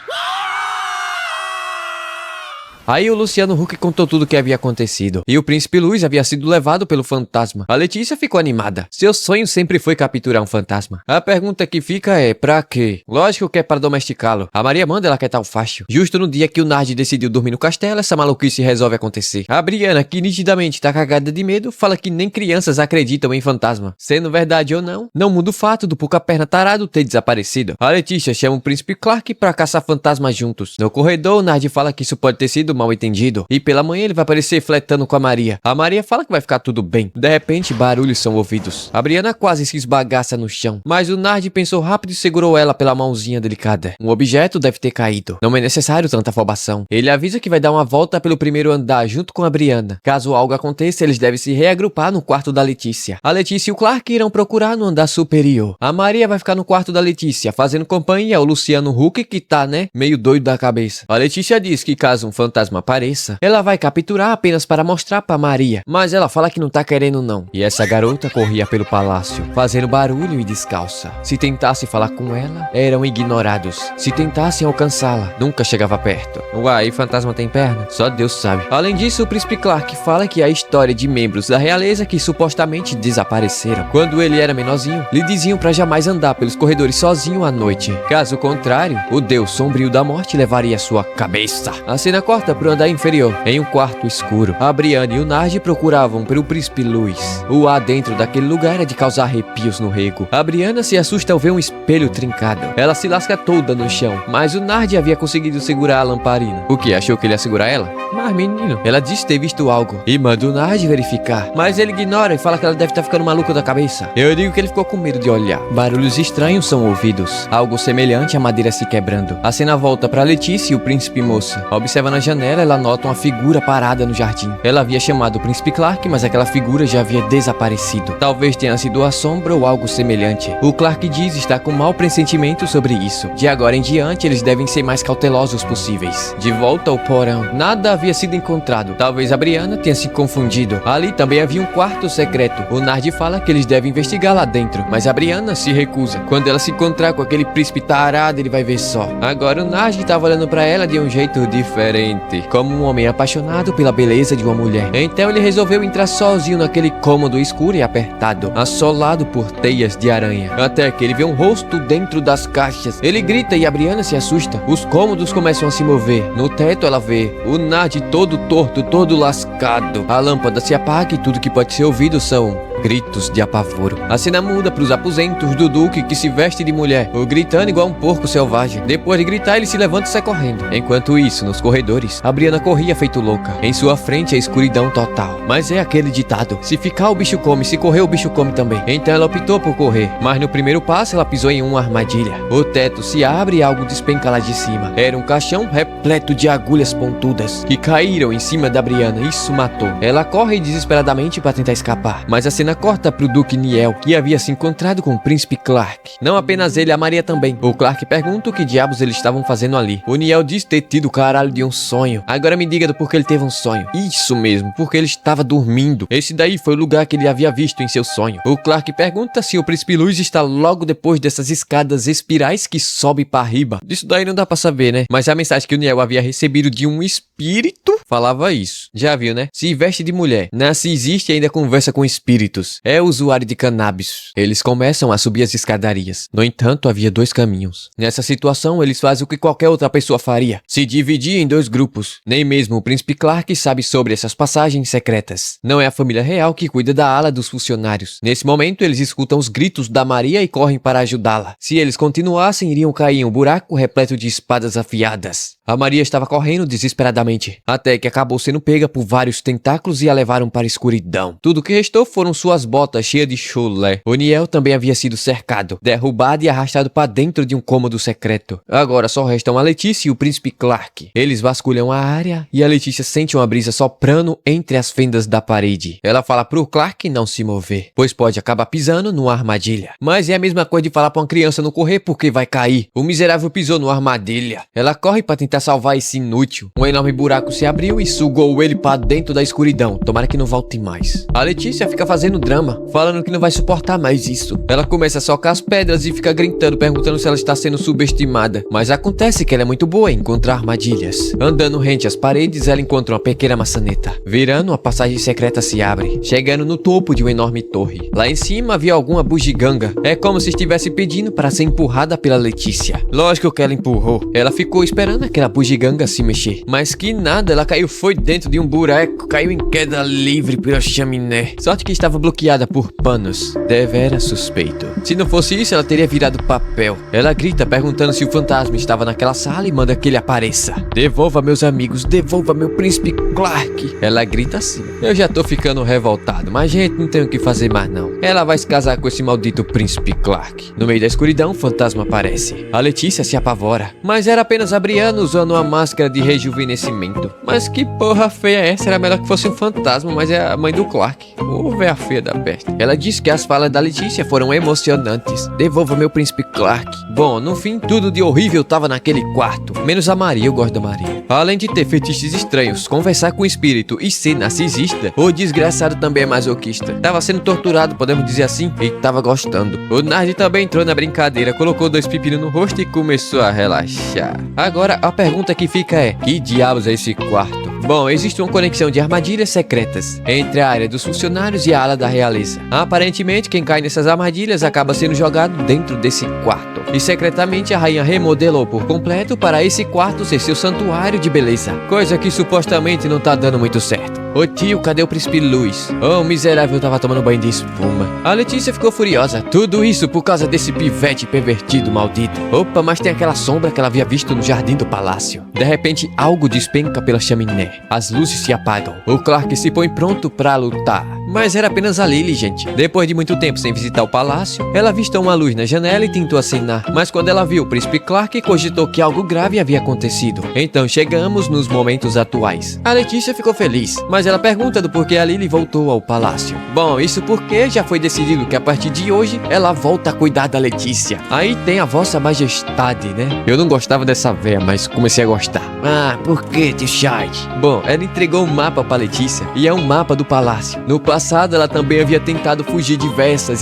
Aí o Luciano Huck contou tudo o que havia acontecido. E o príncipe Luís havia sido levado pelo fantasma. A Letícia ficou animada. Seu sonho sempre foi capturar um fantasma. A pergunta que fica é, pra quê? Lógico que é para domesticá-lo. A Maria manda ela quietar o facho. Justo no dia que o Nard decidiu dormir no castelo, essa maluquice resolve acontecer. A Brianna, que nitidamente tá cagada de medo, fala que nem crianças acreditam em fantasma. Sendo verdade ou não, não muda o fato do puca-perna tarado ter desaparecido. A Letícia chama o príncipe Clark pra caçar fantasmas juntos. No corredor, o Nard fala que isso pode ter sido mal entendido. E pela manhã ele vai aparecer flertando com a Maria. A Maria fala que vai ficar tudo bem. De repente, barulhos são ouvidos. A Brianna quase se esbagaça no chão, mas o Nard pensou rápido e segurou ela pela mãozinha delicada. Um objeto deve ter caído. Não é necessário tanta afobação. Ele avisa que vai dar uma volta pelo primeiro andar junto com a Brianna. Caso algo aconteça, eles devem se reagrupar no quarto da Letícia. A Letícia e o Clark irão procurar no andar superior. A Maria vai ficar no quarto da Letícia, fazendo companhia ao Luciano Huck, que tá, meio doido da cabeça. A Letícia diz que caso um fantasma apareça, ela vai capturar apenas para mostrar pra Maria, mas ela fala que não tá querendo não. E essa garota corria pelo palácio, fazendo barulho e descalça. Se tentasse falar com ela, eram ignorados. Se tentassem alcançá-la, nunca chegava perto. Uai, fantasma tem perna? Só Deus sabe. Além disso, o príncipe Clark fala que a história de membros da realeza que supostamente desapareceram. Quando ele era menorzinho, lhe diziam pra jamais andar pelos corredores sozinho à noite. Caso contrário, o deus sombrio da morte levaria sua cabeça. A cena corta pro andar inferior, em um quarto escuro. A Brianna e o Nard procuravam pelo príncipe Luis. O ar dentro daquele lugar era de causar arrepios no rego. A Brianna se assusta ao ver um espelho trincado. Ela se lasca toda no chão, mas o Nard havia conseguido segurar a lamparina. O que? Achou que ele ia segurar ela? Mas menino, ela disse ter visto algo e manda o Nard verificar, mas ele ignora e fala que ela deve estar ficando maluca da cabeça. Eu digo que ele ficou com medo de olhar. Barulhos estranhos são ouvidos, algo semelhante a madeira se quebrando. A cena volta pra Letícia e o príncipe moça. Observa na janela, ela nota uma figura parada no jardim. Ela havia chamado o príncipe Clark, mas aquela figura já havia desaparecido. Talvez tenha sido a sombra ou algo semelhante. O Clark diz estar com mau pressentimento sobre isso. De agora em diante, eles devem ser mais cautelosos possíveis. De volta ao porão, nada havia sido encontrado. Talvez a Brianna tenha se confundido. Ali também havia um quarto secreto. O Nard fala que eles devem investigar lá dentro, mas a Brianna se recusa. Quando ela se encontrar com aquele príncipe tarado, ele vai ver só. Agora o Nard estava olhando pra ela de um jeito diferente, como um homem apaixonado pela beleza de uma mulher. Então ele resolveu entrar sozinho naquele cômodo escuro e apertado, assolado por teias de aranha, até que ele vê um rosto dentro das caixas. Ele grita e a Brianna se assusta. Os cômodos começam a se mover. No teto ela vê o Nard todo torto, todo lascado. A lâmpada se apaga e tudo que pode ser ouvido são gritos de apavoro. A cena muda para os aposentos do duque, que se veste de mulher, ou gritando igual um porco selvagem. Depois de gritar, ele se levanta e sai correndo. Enquanto isso, nos corredores, a Brianna corria feito louca. Em sua frente, a escuridão total. Mas é aquele ditado: se ficar, o bicho come, se correr, o bicho come também. Então ela optou por correr, mas no primeiro passo ela pisou em uma armadilha. O teto se abre e algo despenca lá de cima. Era um caixão repleto de agulhas pontudas que caíram em cima da Brianna. Isso matou. Ela corre desesperadamente para tentar escapar, mas a cena corta pro Duque Niel, que havia se encontrado com o príncipe Clark. Não apenas ele, a Maria também. O Clark pergunta o que diabos eles estavam fazendo ali. O Niel diz ter tido o caralho de um sonho. Agora me diga do porquê ele teve um sonho. Isso mesmo, porque ele estava dormindo. Esse daí foi o lugar que ele havia visto em seu sonho. O Clark pergunta se o príncipe Luis está logo depois dessas escadas espirais que sobe para riba. Disso daí não dá pra saber, né? Mas a mensagem que o Niel havia recebido de um espírito falava isso. Já viu, né? Se veste de mulher, nasce, existe e ainda conversa com espíritos. É usuário de cannabis. Eles começam a subir as escadarias. No entanto, havia dois caminhos. Nessa situação, eles fazem o que qualquer outra pessoa faria: se dividir em dois grupos. Nem mesmo o príncipe Clark sabe sobre essas passagens secretas. Não é a família real que cuida da ala dos funcionários. Nesse momento, eles escutam os gritos da Maria e correm para ajudá-la. Se eles continuassem, iriam cair em um buraco repleto de espadas afiadas. A Maria estava correndo desesperadamente, até que acabou sendo pega por vários tentáculos e a levaram para a escuridão. Tudo que restou foram suas botas cheias de chulé. O Niel também havia sido cercado, derrubado e arrastado para dentro de um cômodo secreto. Agora só restam a Letícia e o príncipe Clark. Eles vasculham a área e a Letícia sente uma brisa soprando entre as fendas da parede. Ela fala pro Clark não se mover, pois pode acabar pisando numa armadilha. Mas é a mesma coisa de falar pra uma criança não correr porque vai cair. O miserável pisou numa armadilha. Ela corre para tentar salvar esse inútil. Um enorme buraco se abriu e sugou ele para dentro da escuridão. Tomara que não volte mais. A Letícia fica fazendo drama, falando que não vai suportar mais isso. Ela começa a socar as pedras e fica gritando, perguntando se ela está sendo subestimada. Mas acontece que ela é muito boa em encontrar armadilhas. Andando rente às paredes, ela encontra uma pequena maçaneta. Virando, a passagem secreta se abre, chegando no topo de uma enorme torre. Lá em cima havia alguma bugiganga. É como se estivesse pedindo para ser empurrada pela Letícia. Lógico que ela empurrou. Ela ficou esperando aquela bugiganga se mexer, mas que nada, ela caiu caiu foi dentro de um buraco, caiu em queda livre pela chaminé. Sorte que estava bloqueada por panos. Devera suspeito. Se não fosse isso, ela teria virado papel. Ela grita perguntando se o fantasma estava naquela sala e manda que ele apareça. Devolva meus amigos, devolva meu príncipe Clark. Ela grita assim. Eu já tô ficando revoltado, mas gente, não tem o que fazer mais não. Ela vai se casar com esse maldito príncipe Clark. No meio da escuridão, o fantasma aparece. A Letícia se apavora. Mas era apenas a Brianna usando uma máscara de rejuvenescimento. Mas que porra feia é essa? Era melhor que fosse um fantasma, mas é a mãe do Clark. Ô, véia feia da peste. Ela disse que as falas da Letícia foram emocionantes. Devolva meu príncipe Clark. Bom, no fim, tudo de horrível tava naquele quarto. Menos a Maria, eu gosto da Maria. Além de ter fetiches estranhos, conversar com o espírito e ser narcisista, o desgraçado também é masoquista. Tava sendo torturado, podemos dizer assim, e tava gostando. O Nard também entrou na brincadeira, colocou 2 pepinos no rosto e começou a relaxar. Agora, a pergunta que fica é, que diabos é esse quarto? Bom, existe uma conexão de armadilhas secretas entre a área dos funcionários e a ala da realeza. Aparentemente, quem cai nessas armadilhas acaba sendo jogado dentro desse quarto. E secretamente a rainha remodelou por completo para esse quarto ser seu santuário de beleza. Coisa que supostamente não tá dando muito certo. Ô tio, cadê o príncipe Luiz? Oh, o miserável tava tomando banho de espuma. A Letícia ficou furiosa. Tudo isso por causa desse pivete pervertido maldito. Opa, mas tem aquela sombra que ela havia visto no jardim do palácio. De repente, algo despenca pela chaminé. As luzes se apagam. O Clark se põe pronto pra lutar. Mas era apenas a Lily, gente. Depois de muito tempo sem visitar o palácio, ela avistou uma luz na janela e tentou acenar. Mas quando ela viu o príncipe Clark, cogitou que algo grave havia acontecido. Então chegamos nos momentos atuais. A Letícia ficou feliz, mas ela pergunta do porquê a Lily voltou ao palácio. Bom, isso porque já foi decidido que a partir de hoje ela volta a cuidar da Letícia. Aí tem a vossa majestade, né? Eu não gostava dessa véia, mas comecei a gostar. Ah, por que, tio Charles? Bom, ela entregou um mapa pra Letícia e é um mapa do palácio. No passado, ela também havia tentado fugir diversas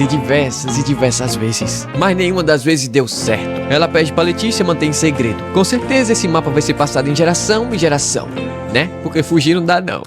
vezes, mas nenhuma das vezes deu certo. Ela pede pra Letícia manter em segredo. Com certeza esse mapa vai ser passado em geração em geração, né? Porque fugir não dá não.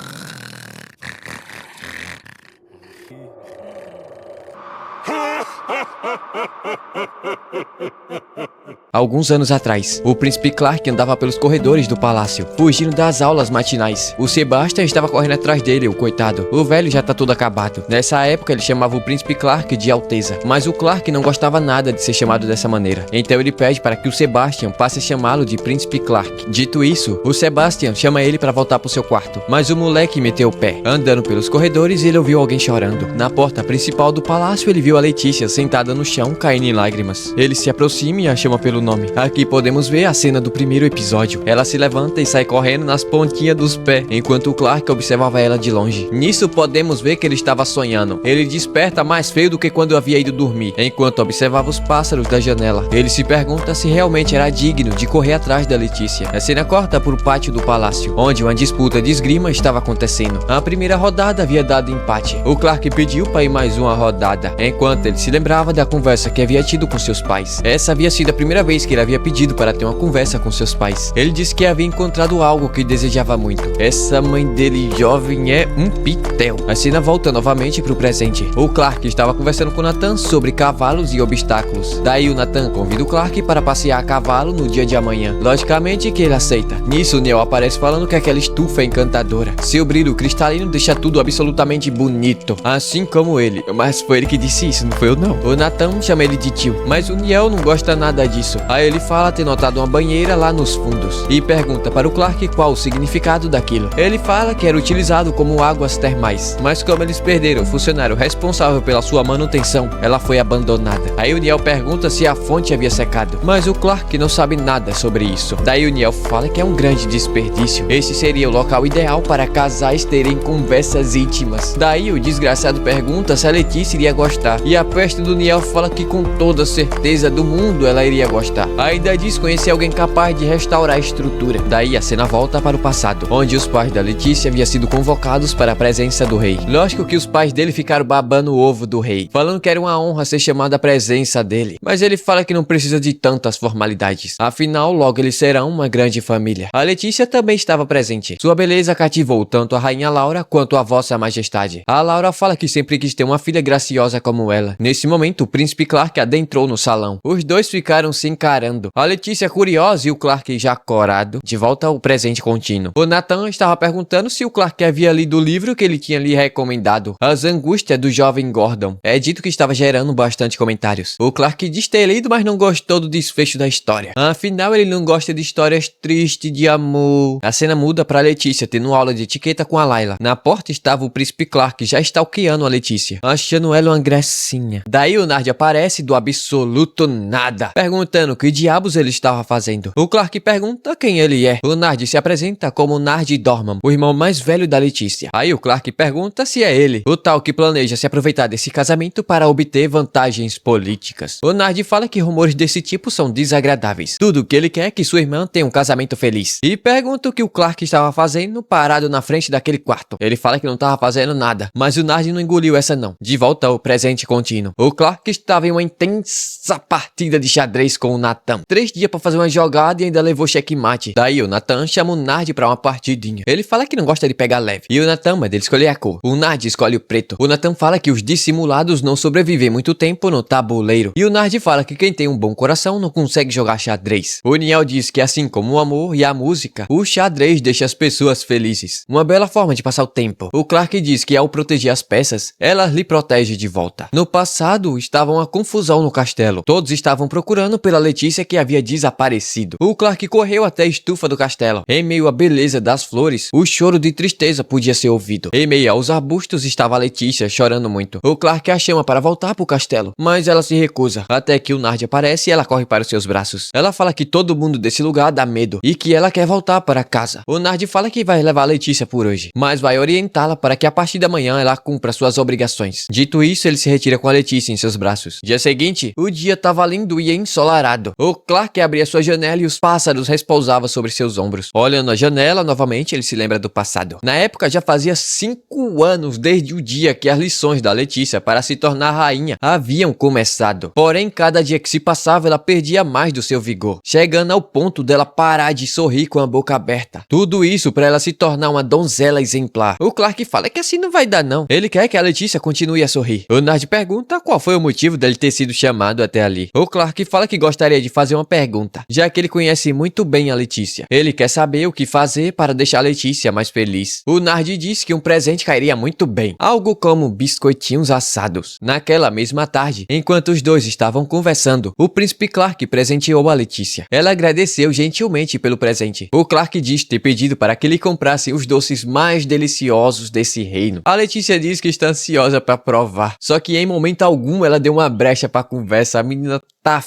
Alguns anos atrás, o príncipe Clark andava pelos corredores do palácio, fugindo das aulas matinais. O Sebastian estava correndo atrás dele, o coitado. O velho já tá todo acabado. Nessa época, ele chamava o príncipe Clark de Alteza, mas o Clark não gostava nada de ser chamado dessa maneira. Então ele pede para que o Sebastian passe a chamá-lo de príncipe Clark. Dito isso, o Sebastian chama ele para voltar pro seu quarto, mas o moleque meteu o pé. Andando pelos corredores, ele ouviu alguém chorando. Na porta principal do palácio, ele viu a Letícia sentada no chão, caindo em lágrimas. Ele se aproxima e a chama pelo nome. Aqui podemos ver a cena do primeiro episódio. Ela se levanta e sai correndo nas pontinhas dos pés, enquanto o Clark observava ela de longe. Nisso podemos ver que ele estava sonhando. Ele desperta mais feio do que quando havia ido dormir, enquanto observava os pássaros da janela. Ele se pergunta se realmente era digno de correr atrás da Letícia. A cena corta para o pátio do palácio, onde uma disputa de esgrima estava acontecendo. A primeira rodada havia dado empate. O Clark pediu para ir mais uma rodada, enquanto ele se lembrava da conversa que havia tido com seus pais. Essa havia sido a primeira vez que ele havia pedido para ter uma conversa com seus pais. Ele disse que havia encontrado algo que desejava muito. Essa mãe dele jovem é um pitel. A cena volta novamente para o presente. O Clark estava conversando com Nathan sobre cavalos e obstáculos. Daí o Nathan convida o Clark para passear a cavalo no dia de amanhã. Logicamente que ele aceita. Nisso o Neo aparece falando que aquela estufa é encantadora. Seu brilho cristalino deixa tudo absolutamente bonito, assim como ele. Mas foi ele que disse isso, não foi eu não. O Nathan chama ele de tio, mas o Neo não gosta nada disso. Aí ele fala ter notado uma banheira lá nos fundos e pergunta para o Clark qual o significado daquilo. Ele fala que era utilizado como águas termais, mas como eles perderam o funcionário responsável pela sua manutenção, ela foi abandonada. Aí o Neo pergunta se a fonte havia secado, mas o Clark não sabe nada sobre isso. Daí o Neo fala que é um grande desperdício. Esse seria o local ideal para casais terem conversas íntimas. Daí o desgraçado pergunta se a Letícia iria gostar, e a peste do Neo fala que com toda certeza do mundo ela iria gostar. Ainda diz conhecer alguém capaz de restaurar a estrutura. Daí a cena volta para o passado, onde os pais da Letícia haviam sido convocados para a presença do rei. Lógico que os pais dele ficaram babando o ovo do rei, falando que era uma honra ser chamado à presença dele. Mas ele fala que não precisa de tantas formalidades. Afinal, logo eles serão uma grande família. A Letícia também estava presente. Sua beleza cativou tanto a rainha Laura quanto a vossa majestade. A Laura fala que sempre quis ter uma filha graciosa como ela. Nesse momento, o príncipe Clark adentrou no salão. Os dois ficaram se encarando. A Letícia curiosa e o Clark já corado, de volta ao presente contínuo. O Nathan estava perguntando se o Clark havia lido o livro que ele tinha lhe recomendado, As Angústias do Jovem Gordon. É dito que estava gerando bastante comentários. O Clark diz ter lido, mas não gostou do desfecho da história. Afinal, ele não gosta de histórias tristes de amor. A cena muda pra Letícia tendo aula de etiqueta com a Layla. Na porta estava o príncipe Clark, já stalkeando a Letícia, achando ela uma gracinha. Daí o Nard aparece do absoluto nada, perguntando que diabos ele estava fazendo. O Clark pergunta quem ele é. O Nard se apresenta como Nard Dorman, o irmão mais velho da Letícia. Aí o Clark pergunta se é ele, o tal que planeja se aproveitar desse casamento para obter vantagens políticas. O Nard fala que rumores desse tipo são desagradáveis. Tudo o que ele quer é que sua irmã tenha um casamento feliz. E pergunta o que o Clark estava fazendo parado na frente daquele quarto. Ele fala que não estava fazendo nada, mas o Nard não engoliu essa não. De volta ao presente contínuo. O Clark estava em uma intensa partida de xadrez com o Nathan. 3 dias para fazer uma jogada e ainda levou checkmate. Daí o Nathan chama o Nard para uma partidinha. Ele fala que não gosta de pegar leve. E o Nathan manda ele escolher a cor. O Nard escolhe o preto. O Nathan fala que os dissimulados não sobrevivem muito tempo no tabuleiro. E o Nard fala que quem tem um bom coração não consegue jogar xadrez. O Niel diz que assim como o amor e a música, o xadrez deixa as pessoas felizes. Uma bela forma de passar o tempo. O Clark diz que ao proteger as peças, ela lhe protege de volta. No passado, estava uma confusão no castelo. Todos estavam procurando pela Letícia que havia desaparecido. O Clark correu até a estufa do castelo. Em meio à beleza das flores, o choro de tristeza podia ser ouvido. Em meio aos arbustos estava a Letícia chorando muito. O Clark a chama para voltar para o castelo, mas ela se recusa. Até que o Nard aparece e ela corre para os seus braços. Ela fala que todo mundo desse lugar dá medo e que ela quer voltar para casa. O Nard fala que vai levar a Letícia por hoje, mas vai orientá-la para que a partir da manhã ela cumpra suas obrigações. Dito isso, ele se retira com a Letícia em seus braços. Dia seguinte, o dia estava lindo e ensolarado. O Clark abria sua janela e os pássaros repousavam sobre seus ombros. Olhando a janela, novamente ele se lembra do passado. Na época, já fazia 5 anos desde o dia que as lições da Letícia para se tornar rainha haviam começado. Porém, cada dia que se passava, ela perdia mais do seu vigor, chegando ao ponto dela parar de sorrir com a boca aberta. Tudo isso para ela se tornar uma donzela exemplar. O Clark fala que assim não vai dar não. Ele quer que a Letícia continue a sorrir. O Nard pergunta qual foi o motivo dele ter sido chamado até ali. O Clark fala que gostaria de fazer uma pergunta, já que ele conhece muito bem a Letícia. Ele quer saber o que fazer para deixar a Letícia mais feliz. O Nard diz que um presente cairia muito bem, algo como biscoitinhos assados. Naquela mesma tarde, enquanto os dois estavam conversando, o príncipe Clark presenteou a Letícia. Ela agradeceu gentilmente pelo presente. O Clark diz ter pedido para que ele comprasse os doces mais deliciosos desse reino. A Letícia diz que está ansiosa para provar, só que em momento algum ela deu uma brecha para a conversa. A menina tá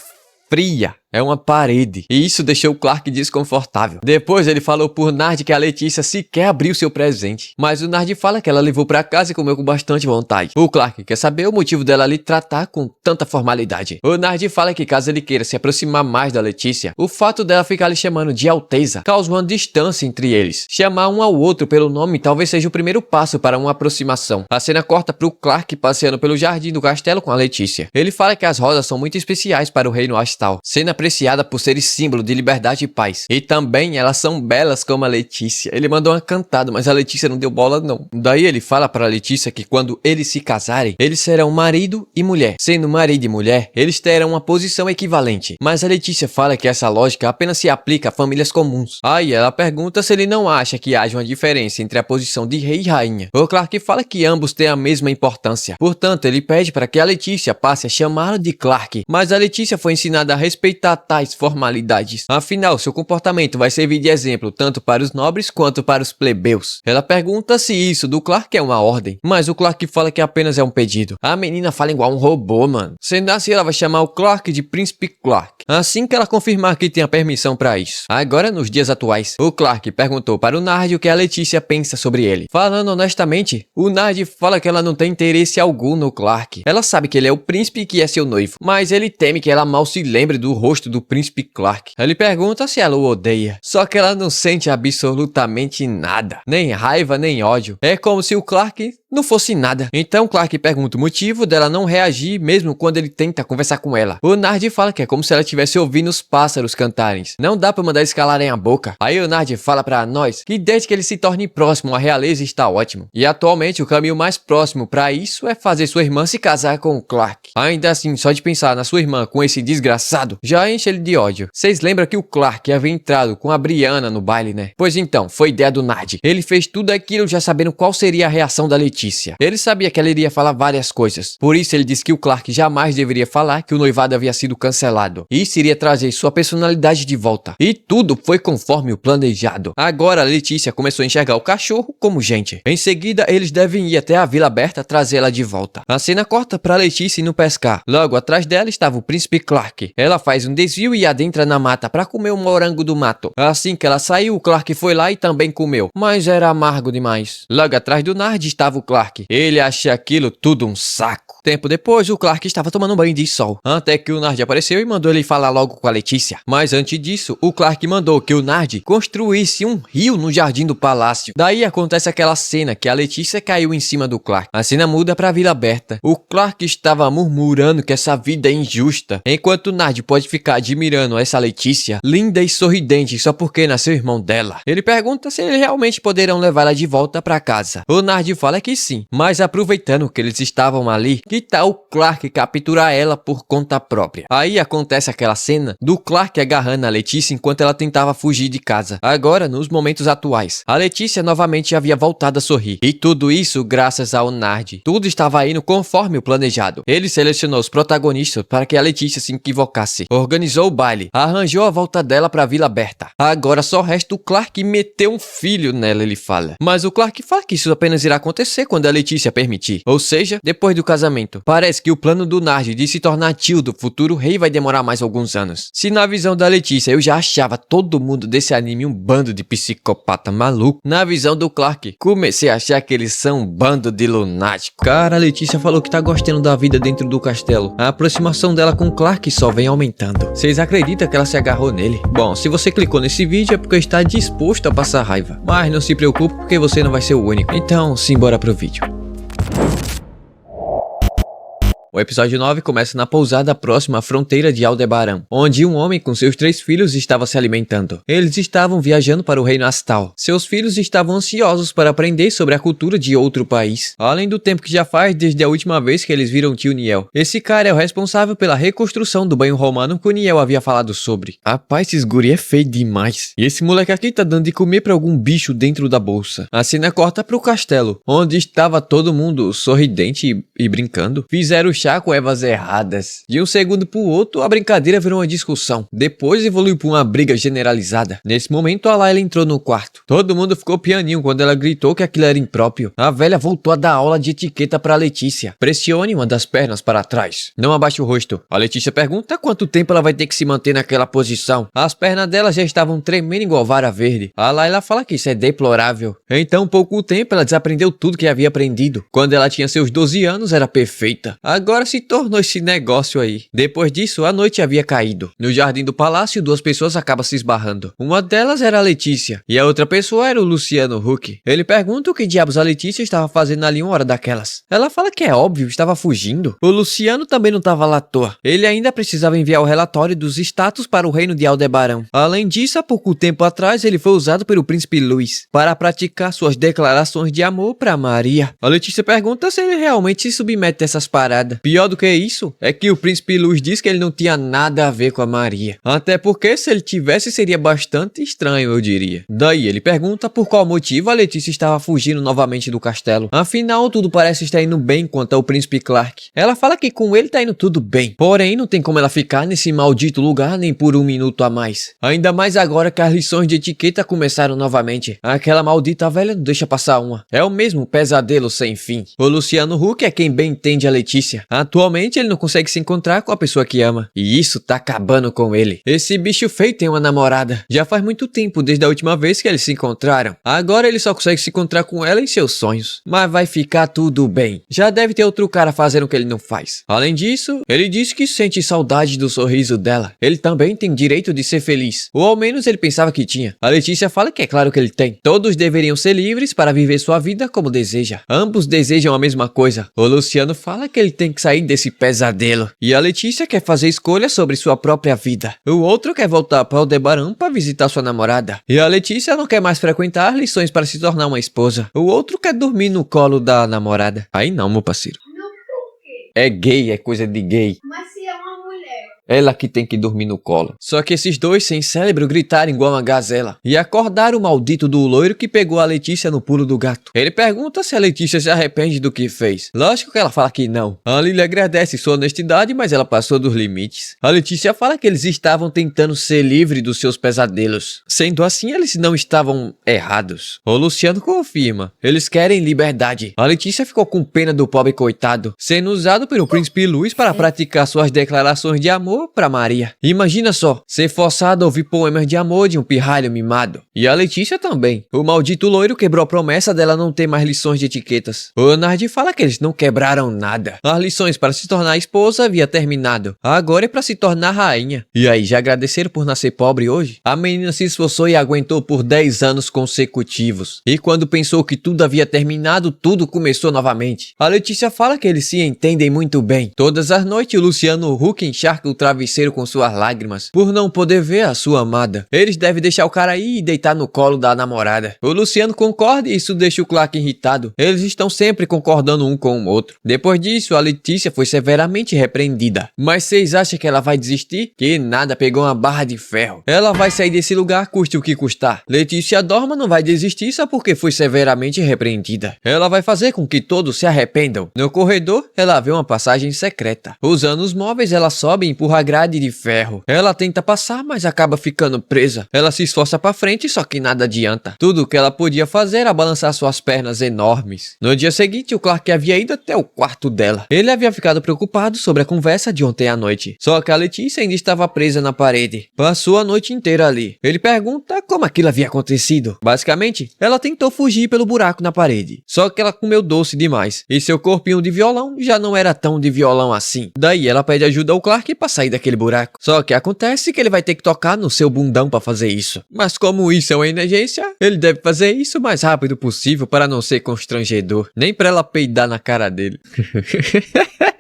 fria. É uma parede. E isso deixou o Clark desconfortável. Depois ele falou por Nard que a Letícia sequer abriu seu presente. Mas o Nard fala que ela levou pra casa e comeu com bastante vontade. O Clark quer saber o motivo dela lhe tratar com tanta formalidade. O Nard fala que caso ele queira se aproximar mais da Letícia, o fato dela ficar lhe chamando de Alteza causa uma distância entre eles. Chamar um ao outro pelo nome talvez seja o primeiro passo para uma aproximação. A cena corta pro Clark passeando pelo jardim do castelo com a Letícia. Ele fala que as rosas são muito especiais para o reino Astal, sendo apreciada por serem símbolo de liberdade e paz. E também elas são belas como a Letícia. Ele mandou uma cantada, mas a Letícia não deu bola não. Daí ele fala para a Letícia que quando eles se casarem, eles serão marido e mulher. Sendo marido e mulher, eles terão uma posição equivalente. Mas a Letícia fala que essa lógica apenas se aplica a famílias comuns. Aí ela pergunta se ele não acha que haja uma diferença entre a posição de rei e rainha. O Clark fala que ambos têm a mesma importância. Portanto, ele pede para que a Letícia passe a chamá-lo de Clark. Mas a Letícia foi ensinada a respeitar tais formalidades. Afinal, seu comportamento vai servir de exemplo tanto para os nobres quanto para os plebeus. Ela pergunta se isso do Clark é uma ordem, mas o Clark fala que apenas é um pedido. A menina fala igual um robô, mano. Sendo assim, ela vai chamar o Clark de Príncipe Clark, assim que ela confirmar que tem a permissão para isso. Agora, nos dias atuais, o Clark perguntou para o Nard o que a Letícia pensa sobre ele. Falando honestamente, o Nard fala que ela não tem interesse algum no Clark. Ela sabe que ele é o príncipe e que é seu noivo, mas ele teme que ela mal se lembre do rosto do príncipe Clark. Ele pergunta se ela o odeia, só que ela não sente absolutamente nada, nem raiva nem ódio. É como se o Clark não fosse nada. Então Clark pergunta o motivo dela não reagir mesmo quando ele tenta conversar com ela. O Nard fala que é como se ela estivesse ouvindo os pássaros cantarem. Não dá pra mandar eles calarem a boca. Aí o Nard fala pra nós que desde que ele se torne próximo à realeza está ótimo. E atualmente o caminho mais próximo pra isso é fazer sua irmã se casar com o Clark. Ainda assim, só de pensar na sua irmã com esse desgraçado, já enche ele de ódio. Vocês lembram que o Clark havia entrado com a Brianna no baile, né? Pois então, foi ideia do Nard. Ele fez tudo aquilo já sabendo qual seria a reação da Letícia. Ele sabia que ela iria falar várias coisas. Por isso ele disse que o Clark jamais deveria falar que o noivado havia sido cancelado. Isso iria trazer sua personalidade de volta. E tudo foi conforme o planejado. Agora a Letícia começou a enxergar o cachorro como gente. Em seguida, eles devem ir até a Vila Berta trazê-la de volta. A cena corta pra Letícia indo pescar. Logo atrás dela estava o príncipe Clark. Ela faz um desvio e adentra na mata pra comer um morango do mato. Assim que ela saiu, o Clark foi lá e também comeu. Mas era amargo demais. Logo atrás do Nard estava o Clark. Ele acha aquilo tudo um saco. Tempo depois, o Clark estava tomando um banho de sol. Até que o Nard apareceu e mandou ele falar logo com a Letícia. Mas antes disso, o Clark mandou que o Nard construísse um rio no jardim do palácio. Daí acontece aquela cena que a Letícia caiu em cima do Clark. A cena muda pra Vila Berta. O Clark estava murmurando que essa vida é injusta, enquanto o Nard pode ficar admirando essa Letícia, linda e sorridente só porque nasceu irmão dela. Ele pergunta se eles realmente poderão levá-la de volta pra casa. O Nard fala que sim, mas aproveitando que eles estavam ali, que tal o Clark capturar ela por conta própria? Aí acontece aquela cena do Clark agarrando a Letícia enquanto ela tentava fugir de casa. Agora, nos momentos atuais, a Letícia novamente havia voltado a sorrir. E tudo isso graças ao Nard. Tudo estava indo conforme o planejado. Ele selecionou os protagonistas para que a Letícia se equivocasse. Organizou o baile. Arranjou a volta dela para Vila Berta. Agora só resta o Clark meter um filho nela, ele fala. Mas o Clark fala que isso apenas irá acontecer quando a Letícia permitir. Ou seja, depois do casamento. Parece que o plano do Nard de se tornar tio do futuro rei vai demorar mais alguns anos. Se na visão da Letícia eu já achava todo mundo desse anime um bando de psicopata maluco, na visão do Clark, comecei a achar que eles são um bando de lunáticos. Cara, a Letícia falou que tá gostando da vida dentro do castelo. A aproximação dela com o Clark só vem aumentando. Vocês acreditam que ela se agarrou nele? Bom, se você clicou nesse vídeo é porque está disposto a passar raiva. Mas não se preocupe porque você não vai ser o único. Então, simbora pro vídeo. O episódio 9 começa na pousada próxima à fronteira de Aldebaran, onde um homem com seus 3 filhos estava se alimentando. Eles estavam viajando para o reino Astal. Seus filhos estavam ansiosos para aprender sobre a cultura de outro país, além do tempo que já faz desde a última vez que eles viram tio Niel. Esse cara é o responsável pela reconstrução do banho romano que o Niel havia falado sobre. Rapaz, esse guri é feio demais. E esse moleque aqui tá dando de comer para algum bicho dentro da bolsa. A cena corta para o castelo, onde estava todo mundo sorridente e brincando. Fizeram chá com ervas erradas. De um segundo pro outro, a brincadeira virou uma discussão. Depois evoluiu para uma briga generalizada. Nesse momento, a Layla entrou no quarto. Todo mundo ficou pianinho quando ela gritou que aquilo era impróprio. A velha voltou a dar aula de etiqueta pra Letícia. Pressione uma das pernas para trás. Não abaixe o rosto. A Letícia pergunta quanto tempo ela vai ter que se manter naquela posição. As pernas dela já estavam tremendo igual vara verde. A Layla fala que isso é deplorável. Então, pouco tempo, ela desaprendeu tudo que havia aprendido. Quando ela tinha seus 12 anos, era perfeita. Agora se tornou esse negócio aí. Depois disso, a noite havia caído. No jardim do palácio, 2 pessoas acabam se esbarrando. Uma delas era a Letícia, e a outra pessoa era o Luciano Huck. Ele pergunta o que diabos a Letícia estava fazendo ali uma hora daquelas. Ela fala que é óbvio, estava fugindo. O Luciano também não estava lá à toa. Ele ainda precisava enviar o relatório dos status para o reino de Aldebaran. Além disso, há pouco tempo atrás, ele foi usado pelo príncipe Luís para praticar suas declarações de amor para Maria. A Letícia pergunta se ele realmente se submete a essas paradas. Pior do que isso é que o príncipe Luís disse que ele não tinha nada a ver com a Maria. Até porque se ele tivesse seria bastante estranho, eu diria. Daí ele pergunta por qual motivo a Letícia estava fugindo novamente do castelo. Afinal, tudo parece estar indo bem quanto ao príncipe Clark. Ela fala que com ele tá indo tudo bem. Porém, não tem como ela ficar nesse maldito lugar nem por um minuto a mais. Ainda mais agora que as lições de etiqueta começaram novamente. Aquela maldita velha não deixa passar uma. É o mesmo pesadelo sem fim. O Luciano Huck é quem bem entende a Letícia. Atualmente ele não consegue se encontrar com a pessoa que ama, e isso tá acabando com ele. Esse bicho feio tem uma namorada. Já faz muito tempo desde a última vez que eles se encontraram. Agora ele só consegue se encontrar com ela em seus sonhos. Mas vai ficar tudo bem. Já deve ter outro cara fazendo o que ele não faz. Além disso, ele disse que sente saudade do sorriso dela. Ele também tem direito de ser feliz. Ou ao menos ele pensava que tinha. A Letícia fala que é claro que ele tem. Todos deveriam ser livres para viver sua vida como deseja. Ambos desejam a mesma coisa. O Luciano fala que ele tem que sair desse pesadelo. E a Letícia quer fazer escolhas sobre sua própria vida. O outro quer voltar para Aldebaran para visitar sua namorada. E a Letícia não quer mais frequentar lições para se tornar uma esposa. O outro quer dormir no colo da namorada. Aí não, meu parceiro. Não, por quê? É gay, é coisa de gay. Mas se é uma mulher. Ela que tem que dormir no colo. Só que esses dois sem cérebro gritaram igual uma gazela. E acordaram o maldito do loiro que pegou a Letícia no pulo do gato. Ele pergunta se a Letícia se arrepende do que fez. Lógico que ela fala que não. A Lily agradece sua honestidade, mas ela passou dos limites. A Letícia fala que eles estavam tentando ser livres dos seus pesadelos. Sendo assim, eles não estavam errados. O Luciano confirma. Eles querem liberdade. A Letícia ficou com pena do pobre coitado, sendo usado pelo príncipe Luiz para praticar suas declarações de amor pra Maria. Imagina só, ser forçado a ouvir poemas de amor de um pirralho mimado. E a Letícia também. O maldito loiro quebrou a promessa dela não ter mais lições de etiquetas. O Leonardo fala que eles não quebraram nada. As lições para se tornar esposa havia terminado. Agora é para se tornar rainha. E aí, já agradeceram por nascer pobre hoje? A menina se esforçou e aguentou por 10 anos consecutivos. E quando pensou que tudo havia terminado, tudo começou novamente. A Letícia fala que eles se entendem muito bem. Todas as noites o Luciano Huck encharca o travesseiro com suas lágrimas, por não poder ver a sua amada. Eles devem deixar o cara ir e deitar no colo da namorada. O Luciano concorda e isso deixa o Clark irritado. Eles estão sempre concordando um com o outro. Depois disso, a Letícia foi severamente repreendida. Mas vocês acham que ela vai desistir? Que nada, pegou uma barra de ferro. Ela vai sair desse lugar, custe o que custar. Letícia Dorman não vai desistir só porque foi severamente repreendida. Ela vai fazer com que todos se arrependam. No corredor, ela vê uma passagem secreta. Usando os móveis, ela sobe e empurra a grade de ferro. Ela tenta passar, mas acaba ficando presa. Ela se esforça pra frente, só que nada adianta. Tudo o que ela podia fazer era balançar suas pernas enormes. No dia seguinte, o Clark havia ido até o quarto dela. Ele havia ficado preocupado sobre a conversa de ontem à noite. Só que a Letícia ainda estava presa na parede. Passou a noite inteira ali. Ele pergunta como aquilo havia acontecido. Basicamente, ela tentou fugir pelo buraco na parede. Só que ela comeu doce demais. E seu corpinho de violão já não era tão de violão assim. Daí ela pede ajuda ao Clark pra sair daquele buraco. Só que acontece que ele vai ter que tocar no seu bundão pra fazer isso. Mas como isso é uma emergência, ele deve fazer isso o mais rápido possível para não ser constrangedor. Nem pra ela peidar na cara dele.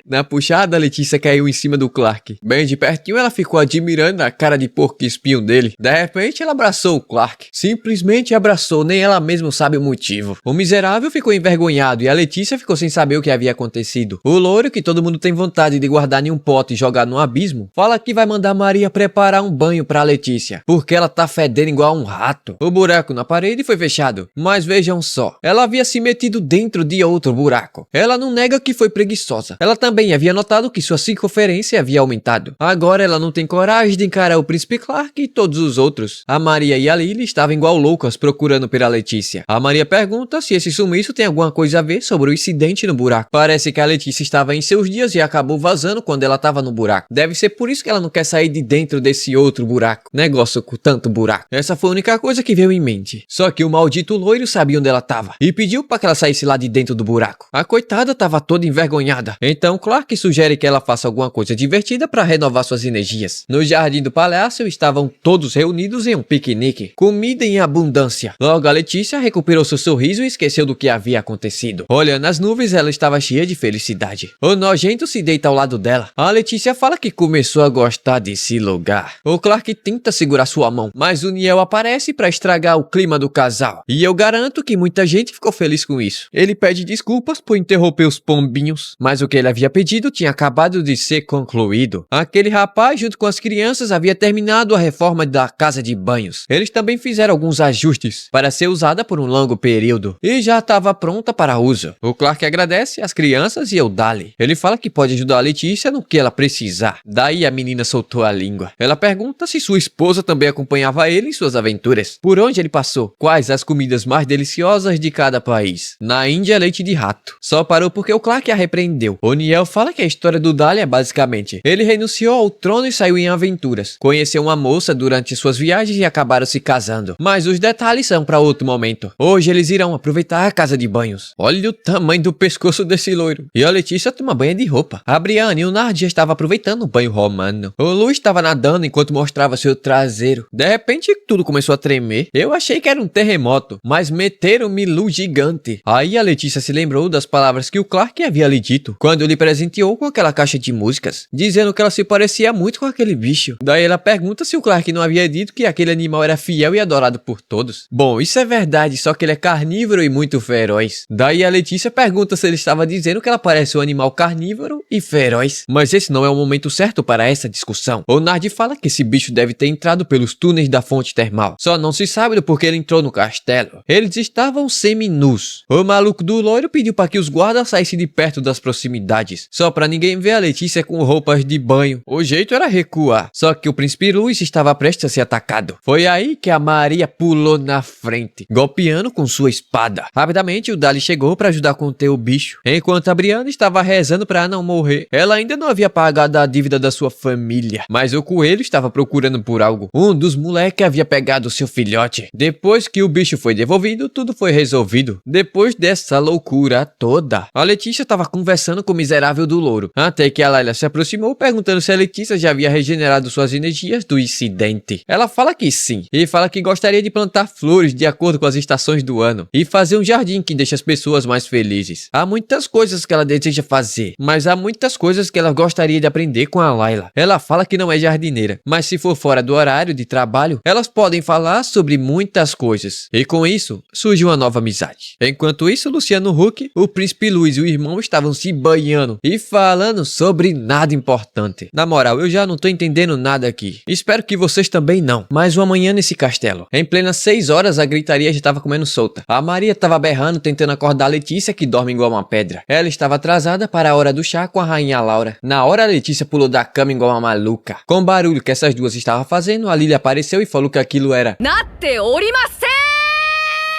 Na puxada, a Letícia caiu em cima do Clark. Bem de pertinho, ela ficou admirando a cara de porco espinho dele. De repente, ela abraçou o Clark. Simplesmente abraçou, nem ela mesma sabe o motivo. O miserável ficou envergonhado e a Letícia ficou sem saber o que havia acontecido. O loiro, que todo mundo tem vontade de guardar em um pote e jogar no abismo, fala que vai mandar Maria preparar um banho pra Letícia, porque ela tá fedendo igual um rato. O buraco na parede foi fechado, mas vejam só, ela havia se metido dentro de outro buraco. Ela não nega que foi preguiçosa. Ela também havia notado que sua circunferência havia aumentado. Agora ela não tem coragem de encarar o príncipe Clark e todos os outros. A Maria e a Lily estavam igual loucas procurando pela Letícia. A Maria pergunta se esse sumiço tem alguma coisa a ver sobre o incidente no buraco. Parece que a Letícia estava em seus dias e acabou vazando quando ela estava no buraco. Deve ser por isso que ela não quer sair de dentro desse outro buraco. Negócio com tanto buraco. Essa foi a única coisa que veio em mente. Só que o maldito loiro sabia onde ela estava e pediu para que ela saísse lá de dentro do buraco. A coitada estava toda envergonhada. Então Clark sugere que ela faça alguma coisa divertida para renovar suas energias. No jardim do palácio estavam todos reunidos em um piquenique. Comida em abundância. Logo a Letícia recuperou seu sorriso e esqueceu do que havia acontecido. Olhando as nuvens, ela estava cheia de felicidade. O nojento se deita ao lado dela. A Letícia fala que começou a gostar desse lugar. O Clark tenta segurar sua mão, mas o Niel aparece para estragar o clima do casal. E eu garanto que muita gente ficou feliz com isso. Ele pede desculpas por interromper os pombinhos, mas o que ele havia pedido tinha acabado de ser concluído. Aquele rapaz, junto com as crianças, havia terminado a reforma da casa de banhos. Eles também fizeram alguns ajustes para ser usada por um longo período e já estava pronta para uso. O Clark agradece as crianças e Eudali. Ele fala que pode ajudar a Letícia no que ela precisar. Daí a menina soltou a língua. Ela pergunta se sua esposa também acompanhava ele em suas aventuras. Por onde ele passou? Quais as comidas mais deliciosas de cada país? Na Índia, leite de rato. Só parou porque o Clark a repreendeu. O Niel Daniel fala que a história do Dali é basicamente: ele renunciou ao trono e saiu em aventuras. Conheceu uma moça durante suas viagens e acabaram se casando. Mas os detalhes são para outro momento. Hoje eles irão aproveitar a casa de banhos. Olha o tamanho do pescoço desse loiro. E a Letícia toma banho de roupa. A Brianna e o Nard já estavam aproveitando o banho romano. O Lu estava nadando enquanto mostrava seu traseiro. De repente tudo começou a tremer. Eu achei que era um terremoto, mas meteram um Milu gigante. Aí a Letícia se lembrou das palavras que o Clark havia lhe dito quando lhe presenteou com aquela caixa de músicas, dizendo que ela se parecia muito com aquele bicho. Daí ela pergunta se o Clark não havia dito que aquele animal era fiel e adorado por todos. Bom, isso é verdade, só que ele é carnívoro e muito feroz. Daí a Letícia pergunta se ele estava dizendo que ela parece um animal carnívoro e feroz. Mas esse não é o momento certo para essa discussão. O Nard fala que esse bicho deve ter entrado pelos túneis da fonte termal. Só não se sabe do porquê ele entrou no castelo. Eles estavam seminus. O maluco do loiro pediu para que os guardas saíssem de perto das proximidades, só para ninguém ver a Letícia com roupas de banho. O jeito era recuar, só que o príncipe Luís estava prestes a ser atacado. Foi aí que a Maria pulou na frente, golpeando com sua espada. Rapidamente o Dali chegou para ajudar a conter o bicho, enquanto a Brianna estava rezando para não morrer. Ela ainda não havia pagado a dívida da sua família, mas o coelho estava procurando por algo. Um dos moleques havia pegado seu filhote. Depois que o bicho foi devolvido, tudo foi resolvido. Depois dessa loucura toda, a Letícia estava conversando com o miserável do louro, até que a Layla se aproximou perguntando se a Letícia já havia regenerado suas energias do incidente. Ela fala que sim, e fala que gostaria de plantar flores de acordo com as estações do ano e fazer um jardim que deixa as pessoas mais felizes. Há muitas coisas que ela deseja fazer, mas há muitas coisas que ela gostaria de aprender com a Layla. Ela fala que não é jardineira, mas se for fora do horário de trabalho, elas podem falar sobre muitas coisas. E com isso, surge uma nova amizade. Enquanto isso, Luciano Huck, o príncipe Luís e o irmão estavam se banhando e falando sobre nada importante. Na moral, eu já não tô entendendo nada aqui. Espero que vocês também não. Mais uma manhã nesse castelo. Em plenas 6 horas, a gritaria já estava comendo solta. A Maria estava berrando, tentando acordar a Letícia, que dorme igual uma pedra. Ela estava atrasada para a hora do chá com a rainha Laura. Na hora, a Letícia pulou da cama igual uma maluca. Com o barulho que essas duas estavam fazendo, a Lily apareceu e falou que aquilo era Natte orimasen!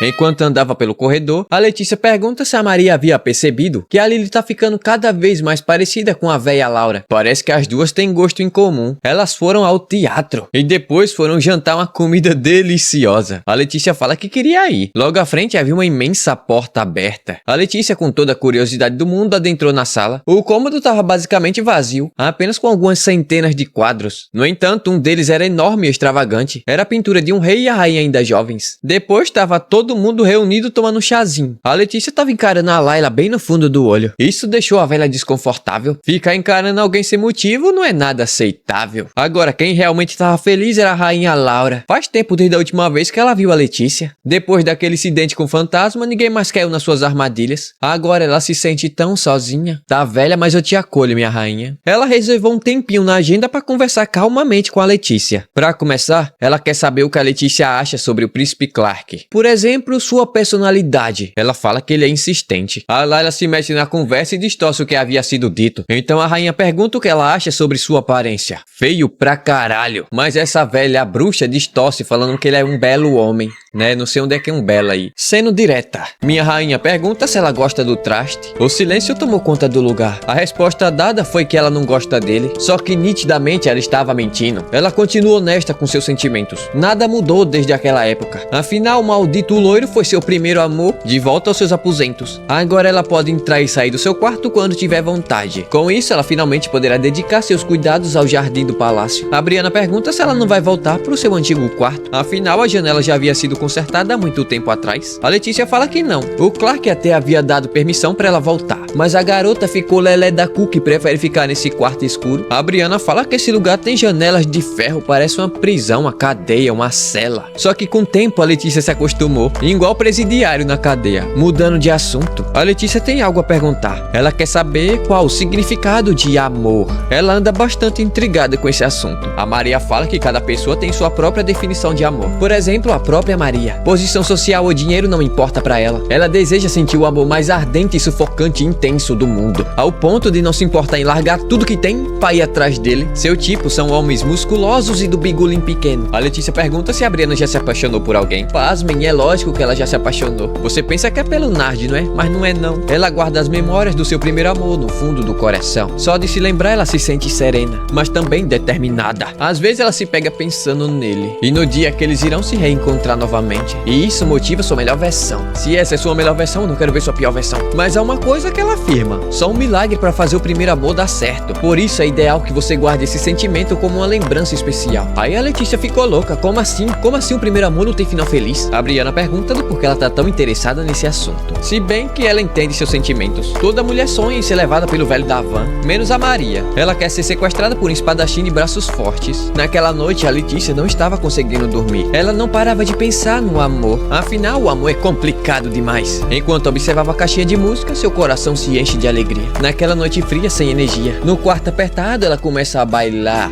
Enquanto andava pelo corredor, a Letícia pergunta se a Maria havia percebido que a Lily tá ficando cada vez mais parecida com a véia Laura. Parece que as duas têm gosto em comum. Elas foram ao teatro e depois foram jantar uma comida deliciosa. A Letícia fala que queria ir. Logo à frente havia uma imensa porta aberta. A Letícia, com toda a curiosidade do mundo, adentrou na sala. O cômodo estava basicamente vazio, apenas com algumas centenas de quadros. No entanto, um deles era enorme e extravagante. Era a pintura de um rei e a rainha ainda jovens. Depois estava todo mundo reunido tomando um chazinho. A Letícia estava encarando a Layla bem no fundo do olho. Isso deixou a velha desconfortável. Ficar encarando alguém sem motivo não é nada aceitável. Agora, quem realmente estava feliz era a rainha Laura. Faz tempo desde a última vez que ela viu a Letícia. Depois daquele incidente com o fantasma, ninguém mais caiu nas suas armadilhas. Agora ela se sente tão sozinha. Tá velha, mas eu te acolho, minha rainha. Ela reservou um tempinho na agenda para conversar calmamente com a Letícia. Para começar, ela quer saber o que a Letícia acha sobre o príncipe Clark. Por exemplo, sua personalidade. Ela fala que ele é insistente. A Layla se mete na conversa e distorce o que havia sido dito. Então a rainha pergunta o que ela acha sobre sua aparência. Feio pra caralho. Mas essa velha bruxa distorce falando que ele é um belo homem, né? Não sei onde é que é um belo aí. Sendo direta, minha rainha pergunta se ela gosta do traste. O silêncio tomou conta do lugar. A resposta dada foi que ela não gosta dele, só que nitidamente ela estava mentindo. Ela continua honesta com seus sentimentos. Nada mudou desde aquela época. Afinal, o maldito loiro foi seu primeiro amor. De volta aos seus aposentos. Agora ela pode entrar e sair do seu quarto quando tiver vontade. Com isso, ela finalmente poderá dedicar seus cuidados ao jardim do palácio. A Brianna pergunta se ela não vai voltar para o seu antigo quarto. Afinal, a janela já havia sido consertada há muito tempo atrás. A Letícia fala que não. O Clark até havia dado permissão para ela voltar, mas a garota ficou lelé da cu que prefere ficar nesse quarto escuro. A Brianna fala que esse lugar tem janelas de ferro, parece uma prisão, uma cadeia, uma cela. Só que com o tempo a Letícia se acostumou, igual presidiário na cadeia. Mudando de assunto, a Letícia tem algo a perguntar. Ela quer saber qual o significado de amor. Ela anda bastante intrigada com esse assunto. A Maria fala que cada pessoa tem sua própria definição de amor. Por exemplo, a própria Maria Maria. Posição social ou dinheiro não importa pra ela. Ela deseja sentir o amor mais ardente, sufocante e intenso do mundo, ao ponto de não se importar em largar tudo que tem pra ir atrás dele. Seu tipo são homens musculosos e do bigulim pequeno. A Letícia pergunta se a Briana já se apaixonou por alguém. Pasmem, é lógico que ela já se apaixonou. Você pensa que é pelo Nard, não é? Mas não é não. Ela guarda as memórias do seu primeiro amor no fundo do coração. Só de se lembrar ela se sente serena, mas também determinada. Às vezes ela se pega pensando nele, e no dia que eles irão se reencontrar novamente, e isso motiva sua melhor versão. Se essa é sua melhor versão, eu não quero ver sua pior versão. Mas há uma coisa que ela afirma: só um milagre para fazer o primeiro amor dar certo. Por isso é ideal que você guarde esse sentimento como uma lembrança especial. Aí a Letícia ficou louca. Como assim? Como assim o primeiro amor não tem final feliz? A Briana pergunta do porquê ela tá tão interessada nesse assunto. Se bem que ela entende seus sentimentos. Toda mulher sonha em ser levada pelo velho da van, menos a Maria. Ela quer ser sequestrada por um espadachim de braços fortes. Naquela noite a Letícia não estava conseguindo dormir. Ela não parava de pensar no amor. Afinal, o amor é complicado demais. Enquanto observava a caixinha de música, seu coração se enche de alegria. Naquela noite fria, sem energia, no quarto apertado, ela começa a bailar.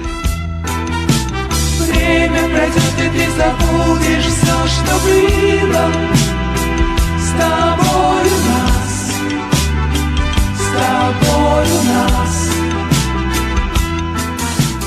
Время пройдет, и ты забудешь все, что было с тобою нас.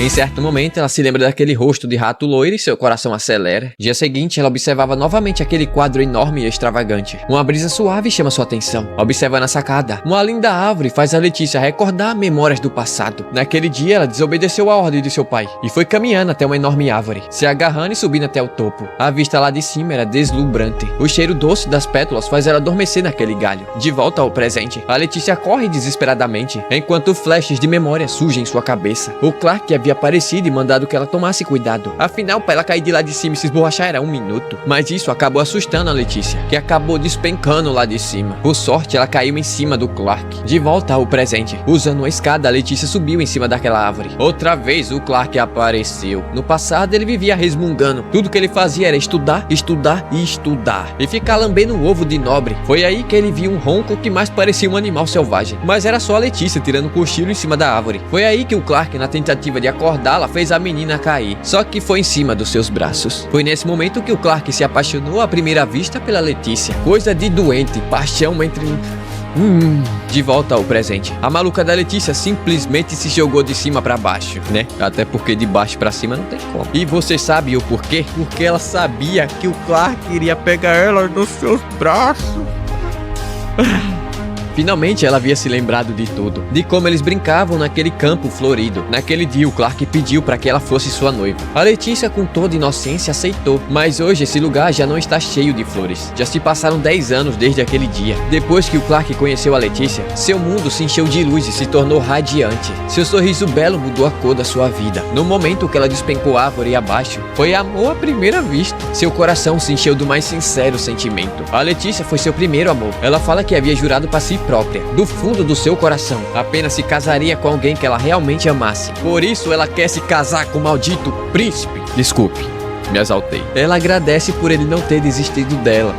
Em certo momento, ela se lembra daquele rosto de rato loiro e seu coração acelera. Dia seguinte, ela observava novamente aquele quadro enorme e extravagante. Uma brisa suave chama sua atenção. Observa na sacada, uma linda árvore faz a Letícia recordar memórias do passado. Naquele dia, ela desobedeceu a ordem de seu pai e foi caminhando até uma enorme árvore, se agarrando e subindo até o topo. A vista lá de cima era deslumbrante. O cheiro doce das pétalas faz ela adormecer naquele galho. De volta ao presente, a Letícia corre desesperadamente, enquanto flashes de memória surgem em sua cabeça. O Clark havia aparecido e mandado que ela tomasse cuidado. Afinal, para ela cair de lá de cima e se esborrachar era 1 minuto. Mas isso acabou assustando a Letícia, que acabou despencando lá de cima. Por sorte, ela caiu em cima do Clark. De volta ao presente, usando uma escada, a Letícia subiu em cima daquela árvore. Outra vez, o Clark apareceu. No passado, ele vivia resmungando. Tudo que ele fazia era estudar, estudar e estudar. E ficar lambendo o ovo de nobre. Foi aí que ele viu um ronco que mais parecia um animal selvagem. Mas era só a Letícia tirando um cochilo em cima da árvore. Foi aí que o Clark, na tentativa de acordá-la, fez a menina cair, só que foi em cima dos seus braços. Foi nesse momento que o Clark se apaixonou à primeira vista pela Letícia. Coisa de doente, paixão entre... De volta ao presente, a maluca da Letícia simplesmente se jogou de cima pra baixo, né? Até porque de baixo pra cima não tem como. E você sabe o porquê? Porque ela sabia que o Clark iria pegar ela nos seus braços. Finalmente ela havia se lembrado de tudo, de como eles brincavam naquele campo florido. Naquele dia o Clark pediu para que ela fosse sua noiva. A Letícia, com toda inocência, aceitou, mas hoje esse lugar já não está cheio de flores. Já se passaram 10 anos desde aquele dia. Depois que o Clark conheceu a Letícia, seu mundo se encheu de luz e se tornou radiante. Seu sorriso belo mudou a cor da sua vida. No momento que ela despencou a árvore abaixo, foi amor à primeira vista. Seu coração se encheu do mais sincero sentimento. A Letícia foi seu primeiro amor. Ela fala que havia jurado para si própria, do fundo do seu coração, apenas se casaria com alguém que ela realmente amasse. Por isso ela quer se casar com o maldito príncipe. Desculpe, me exaltei. Ela agradece por ele não ter desistido dela.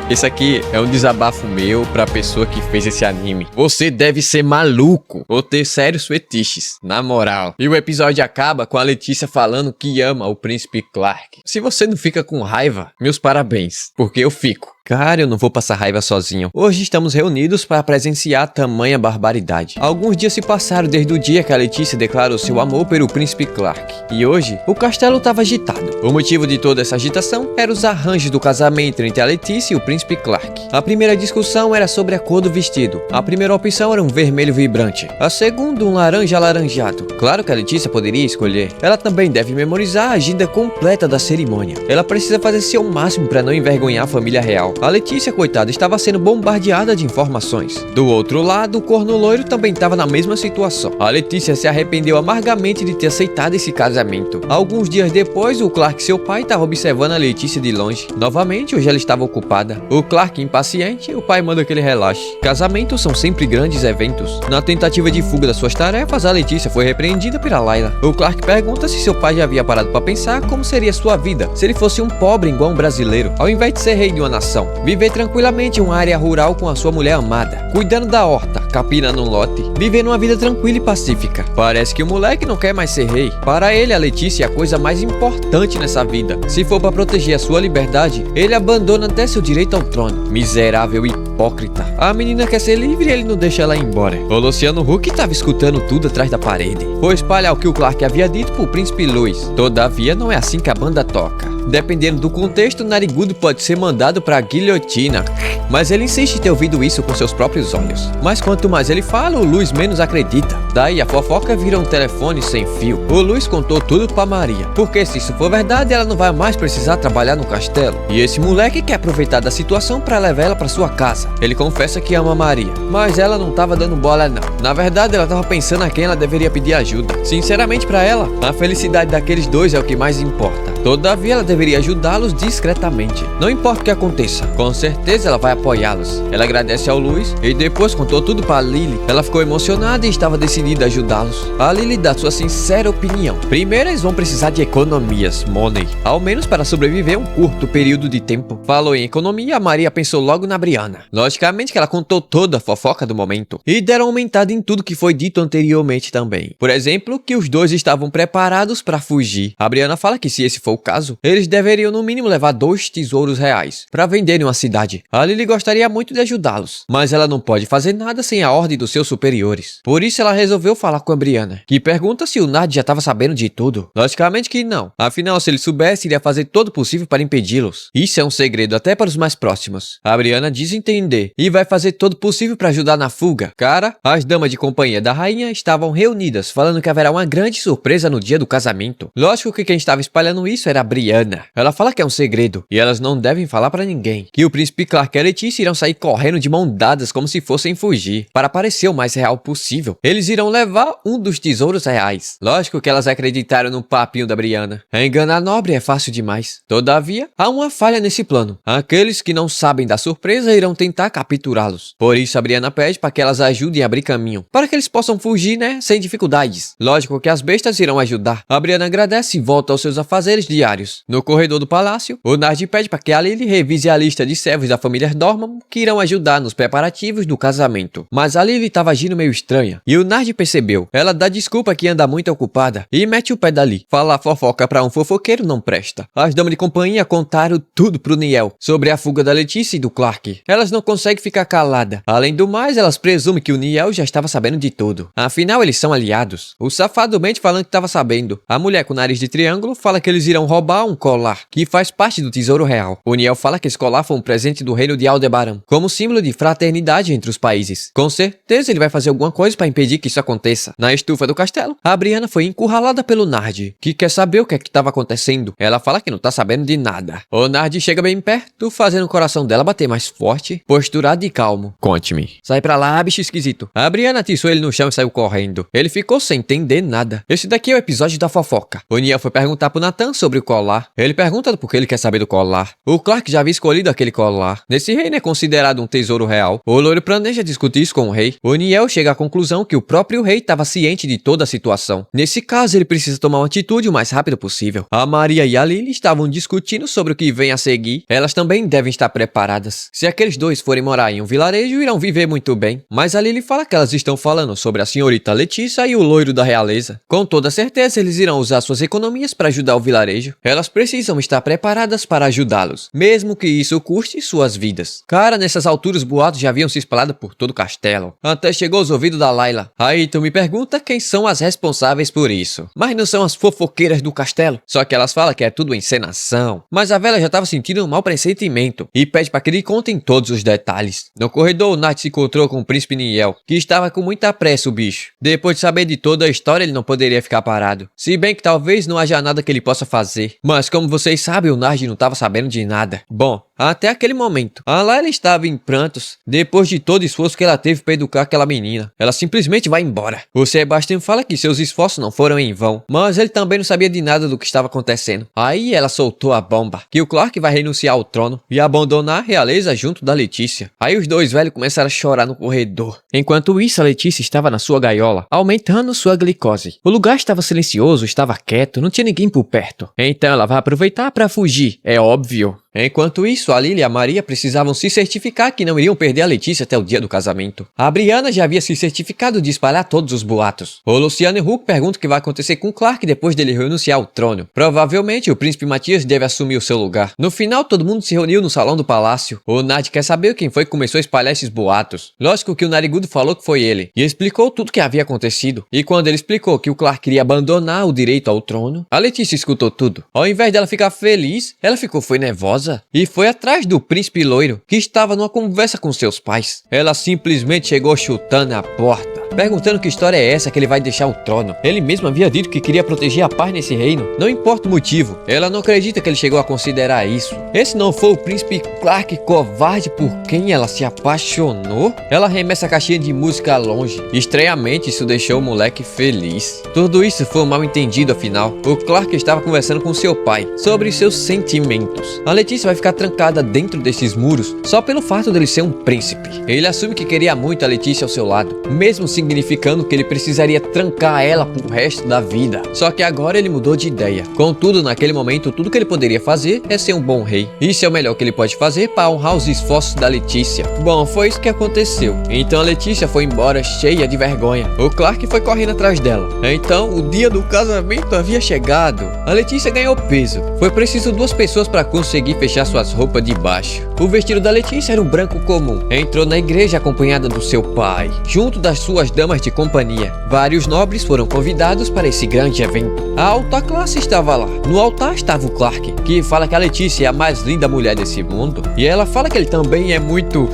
Esse aqui é um desabafo meu pra pessoa que fez esse anime. Você deve ser maluco ou ter sérios fetiches, na moral. E o episódio acaba com a Letícia falando que ama o príncipe Clark. Se você não fica com raiva, meus parabéns, porque eu fico. Cara, eu não vou passar raiva sozinho. Hoje estamos reunidos para presenciar tamanha barbaridade. Alguns dias se passaram desde o dia que a Letícia declarou seu amor pelo príncipe Clark. E hoje, o castelo estava agitado. O motivo de toda essa agitação era os arranjos do casamento entre a Letícia e o príncipe Clark. A primeira discussão era sobre a cor do vestido. A primeira opção era um vermelho vibrante. A segunda, um laranja alaranjado. Claro que a Letícia poderia escolher. Ela também deve memorizar a agenda completa da cerimônia. Ela precisa fazer seu máximo para não envergonhar a família real. A Letícia, coitada, estava sendo bombardeada de informações. Do outro lado, o corno loiro também estava na mesma situação. A Letícia se arrependeu amargamente de ter aceitado esse casamento. Alguns dias depois, o Clark, seu pai, estava observando a Letícia de longe. Novamente, hoje ela estava ocupada. O Clark, impaciente, o pai manda que ele relaxe. Casamentos são sempre grandes eventos. Na tentativa de fuga das suas tarefas, a Letícia foi repreendida pela Layla. O Clark pergunta se seu pai já havia parado para pensar como seria sua vida se ele fosse um pobre igual um brasileiro, ao invés de ser rei de uma nação. Viver tranquilamente em uma área rural com a sua mulher amada, cuidando da horta, capinando um lote, vivendo uma vida tranquila e pacífica. Parece que o moleque não quer mais ser rei. Para ele, a Letícia é a coisa mais importante nessa vida. Se for para proteger a sua liberdade, ele abandona até seu direito ao trono. Miserável hipócrita. A menina quer ser livre e ele não deixa ela ir embora. O Luciano Huck estava escutando tudo atrás da parede. Foi espalhar o que o Clark havia dito pro príncipe Louis. Todavia, não é assim que a banda toca. Dependendo do contexto, Narigudo pode ser mandado pra guilhotina. Mas ele insiste em ter ouvido isso com seus próprios olhos. Mas quanto mais ele fala, o Luiz menos acredita. Daí a fofoca vira um telefone sem fio. O Luiz contou tudo pra Maria, porque se isso for verdade, ela não vai mais precisar trabalhar no castelo. E esse moleque quer aproveitar da situação pra levar ela pra sua casa. Ele confessa que ama Maria, mas ela não tava dando bola não. Na verdade, ela tava pensando a quem ela deveria pedir ajuda. Sinceramente pra ela, a felicidade daqueles dois é o que mais importa. Todavia, ela deveria ajudá-los discretamente. Não importa o que aconteça, com certeza ela vai apoiá-los. Ela agradece ao Luiz e depois contou tudo para Lily. Ela ficou emocionada e estava decidida a ajudá-los. A Lily dá sua sincera opinião. Primeiro, eles vão precisar de economias, money, ao menos para sobreviver um curto período de tempo. Falou em economia, a Maria pensou logo na Brianna. Logicamente que ela contou toda a fofoca do momento e deram aumentada em tudo que foi dito anteriormente também. Por exemplo, que os dois estavam preparados para fugir. A Brianna fala que se esse for o caso, eles deveriam no mínimo levar 2 tesouros reais para venderem uma cidade. A Lily gostaria muito de ajudá-los, mas ela não pode fazer nada sem a ordem dos seus superiores. Por isso ela resolveu falar com a Brianna, que pergunta se o Nard já estava sabendo de tudo. Logicamente que não. Afinal, se ele soubesse, iria fazer todo o possível para impedi-los. Isso é um segredo até para os mais próximos. A Brianna diz entender e vai fazer todo o possível para ajudar na fuga. Cara, as damas de companhia da rainha estavam reunidas, falando que haverá uma grande surpresa no dia do casamento. Lógico que quem estava espalhando isso era a Brianna. Ela fala que é um segredo e elas não devem falar pra ninguém. Que o príncipe Clark e a Letícia irão sair correndo de mão dadas como se fossem fugir, para parecer o mais real possível. Eles irão levar um dos tesouros reais. Lógico que elas acreditaram no papinho da Brianna. Enganar nobre é fácil demais. Todavia, há uma falha nesse plano. Aqueles que não sabem da surpresa irão tentar capturá-los. Por isso a Brianna pede para que elas ajudem a abrir caminho, para que eles possam fugir, sem dificuldades. Lógico que as bestas irão ajudar. A Brianna agradece e volta aos seus afazeres diários. No corredor do palácio, o Nard pede para que a Lily revise a lista de servos da família Dormammu que irão ajudar nos preparativos do casamento. Mas a Lily estava agindo meio estranha, e o Nard percebeu. Ela dá desculpa que anda muito ocupada e mete o pé dali. Falar fofoca para um fofoqueiro não presta. As damas de companhia contaram tudo pro Niel sobre a fuga da Letícia e do Clark. Elas não conseguem ficar caladas. Além do mais, elas presumem que o Niel já estava sabendo de tudo. Afinal, eles são aliados. O safado mente falando que estava sabendo. A mulher com nariz de triângulo fala que eles irão roubar um colar, que faz parte do tesouro real. O Niel fala que esse colar foi um presente do reino de Aldebaran, como símbolo de fraternidade entre os países. Com certeza ele vai fazer alguma coisa para impedir que isso aconteça. Na estufa do castelo, a Brianna foi encurralada pelo Nard, que quer saber o que é que estava acontecendo. Ela fala que não tá sabendo de nada. O Nard chega bem perto, fazendo o coração dela bater mais forte, posturado e calmo. Conte-me. Sai pra lá, bicho esquisito. A Brianna atiçou ele no chão e saiu correndo. Ele ficou sem entender nada. Esse daqui é o episódio da fofoca. O Niel foi perguntar pro Nathan sobre o colar. Ele pergunta por que ele quer saber do colar. O Clark já havia escolhido aquele colar. Nesse reino é considerado um tesouro real. O loiro planeja discutir isso com o rei. O Niel chega à conclusão que o próprio rei estava ciente de toda a situação. Nesse caso, ele precisa tomar uma atitude o mais rápido possível. A Maria e a Lily estavam discutindo sobre o que vem a seguir. Elas também devem estar preparadas. Se aqueles dois forem morar em um vilarejo, irão viver muito bem. Mas a Lily fala que elas estão falando sobre a senhorita Letícia e o loiro da realeza. Com toda certeza, eles irão usar suas economias para ajudar o vilarejo. Elas precisam estar preparadas para ajudá-los, mesmo que isso custe suas vidas. Cara, nessas alturas, boatos já haviam se espalhado por todo o castelo. Até chegou aos ouvidos da Layla. Aí tu me pergunta quem são as responsáveis por isso. Mas não são as fofoqueiras do castelo. Só que elas falam que é tudo encenação. Mas a velha já estava sentindo um mau pressentimento e pede para que lhe contem todos os detalhes. No corredor, o Nard se encontrou com o príncipe Niel, que estava com muita pressa o bicho. Depois de saber de toda a história, ele não poderia ficar parado. Se bem que talvez não haja nada que ele possa fazer. Mas como vocês sabem, o Nard não estava sabendo de nada. Bom, até aquele momento, a Layla estava em prantos, depois de todo o esforço que ela teve para educar aquela menina. Ela simplesmente vai embora. O Sebastian fala que seus esforços não foram em vão, mas ele também não sabia de nada do que estava acontecendo. Aí ela soltou a bomba, que o Clark vai renunciar ao trono e abandonar a realeza junto da Letícia. Aí os dois velhos começaram a chorar no corredor. Enquanto isso, a Letícia estava na sua gaiola, aumentando sua glicose. O lugar estava silencioso, estava quieto, não tinha ninguém por perto. Então ela vai aproveitar para fugir, é óbvio. Enquanto isso, a Lily e a Maria precisavam se certificar que não iriam perder a Letícia até o dia do casamento. A Brianna já havia se certificado de espalhar todos os boatos. O Luciano e Hulk perguntam o que vai acontecer com Clark depois dele renunciar ao trono. Provavelmente, o príncipe Matias deve assumir o seu lugar. No final, todo mundo se reuniu no salão do palácio. O Nad quer saber quem foi que começou a espalhar esses boatos. Lógico que o Narigudo falou que foi ele, e explicou tudo o que havia acontecido. E quando ele explicou que o Clark queria abandonar o direito ao trono, a Letícia escutou tudo. Ao invés dela ficar feliz, ela foi nervosa e foi atrás do príncipe loiro, que estava numa conversa com seus pais. Ela simplesmente chegou chutando a porta, perguntando que história é essa que ele vai deixar o trono. Ele mesmo havia dito que queria proteger a paz nesse reino, não importa o motivo. Ela não acredita que ele chegou a considerar isso. Esse não foi o príncipe Clark covarde por quem ela se apaixonou? Ela arremessa a caixinha de música longe. Estranhamente, isso deixou o moleque feliz. Tudo isso foi um mal entendido afinal. O Clark estava conversando com seu pai sobre seus sentimentos. A Letícia vai ficar trancada dentro desses muros só pelo fato dele ser um príncipe. Ele assume que queria muito a Letícia ao seu lado, mesmo significando que ele precisaria trancar ela pro resto da vida. Só que agora ele mudou de ideia. Contudo, naquele momento, tudo que ele poderia fazer é ser um bom rei. Isso é o melhor que ele pode fazer para honrar os esforços da Letícia. Bom, foi isso que aconteceu. Então a Letícia foi embora cheia de vergonha. O Clark foi correndo atrás dela. Então, o dia do casamento havia chegado. A Letícia ganhou peso. Foi preciso 2 pessoas para conseguir fechar suas roupas de baixo. O vestido da Letícia era um branco comum. Entrou na igreja acompanhada do seu pai, junto das suas damas de companhia. Vários nobres foram convidados para esse grande evento. A alta classe estava lá. No altar estava o Clark, que fala que a Letícia é a mais linda mulher desse mundo. E ela fala que ele também é muito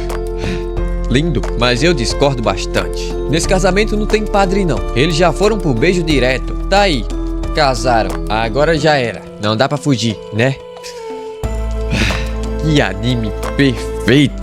lindo, mas eu discordo bastante. Nesse casamento não tem padre não. Eles já foram pro beijo direto. Tá aí, casaram. Agora já era. Não dá pra fugir, né? Que anime perfeito!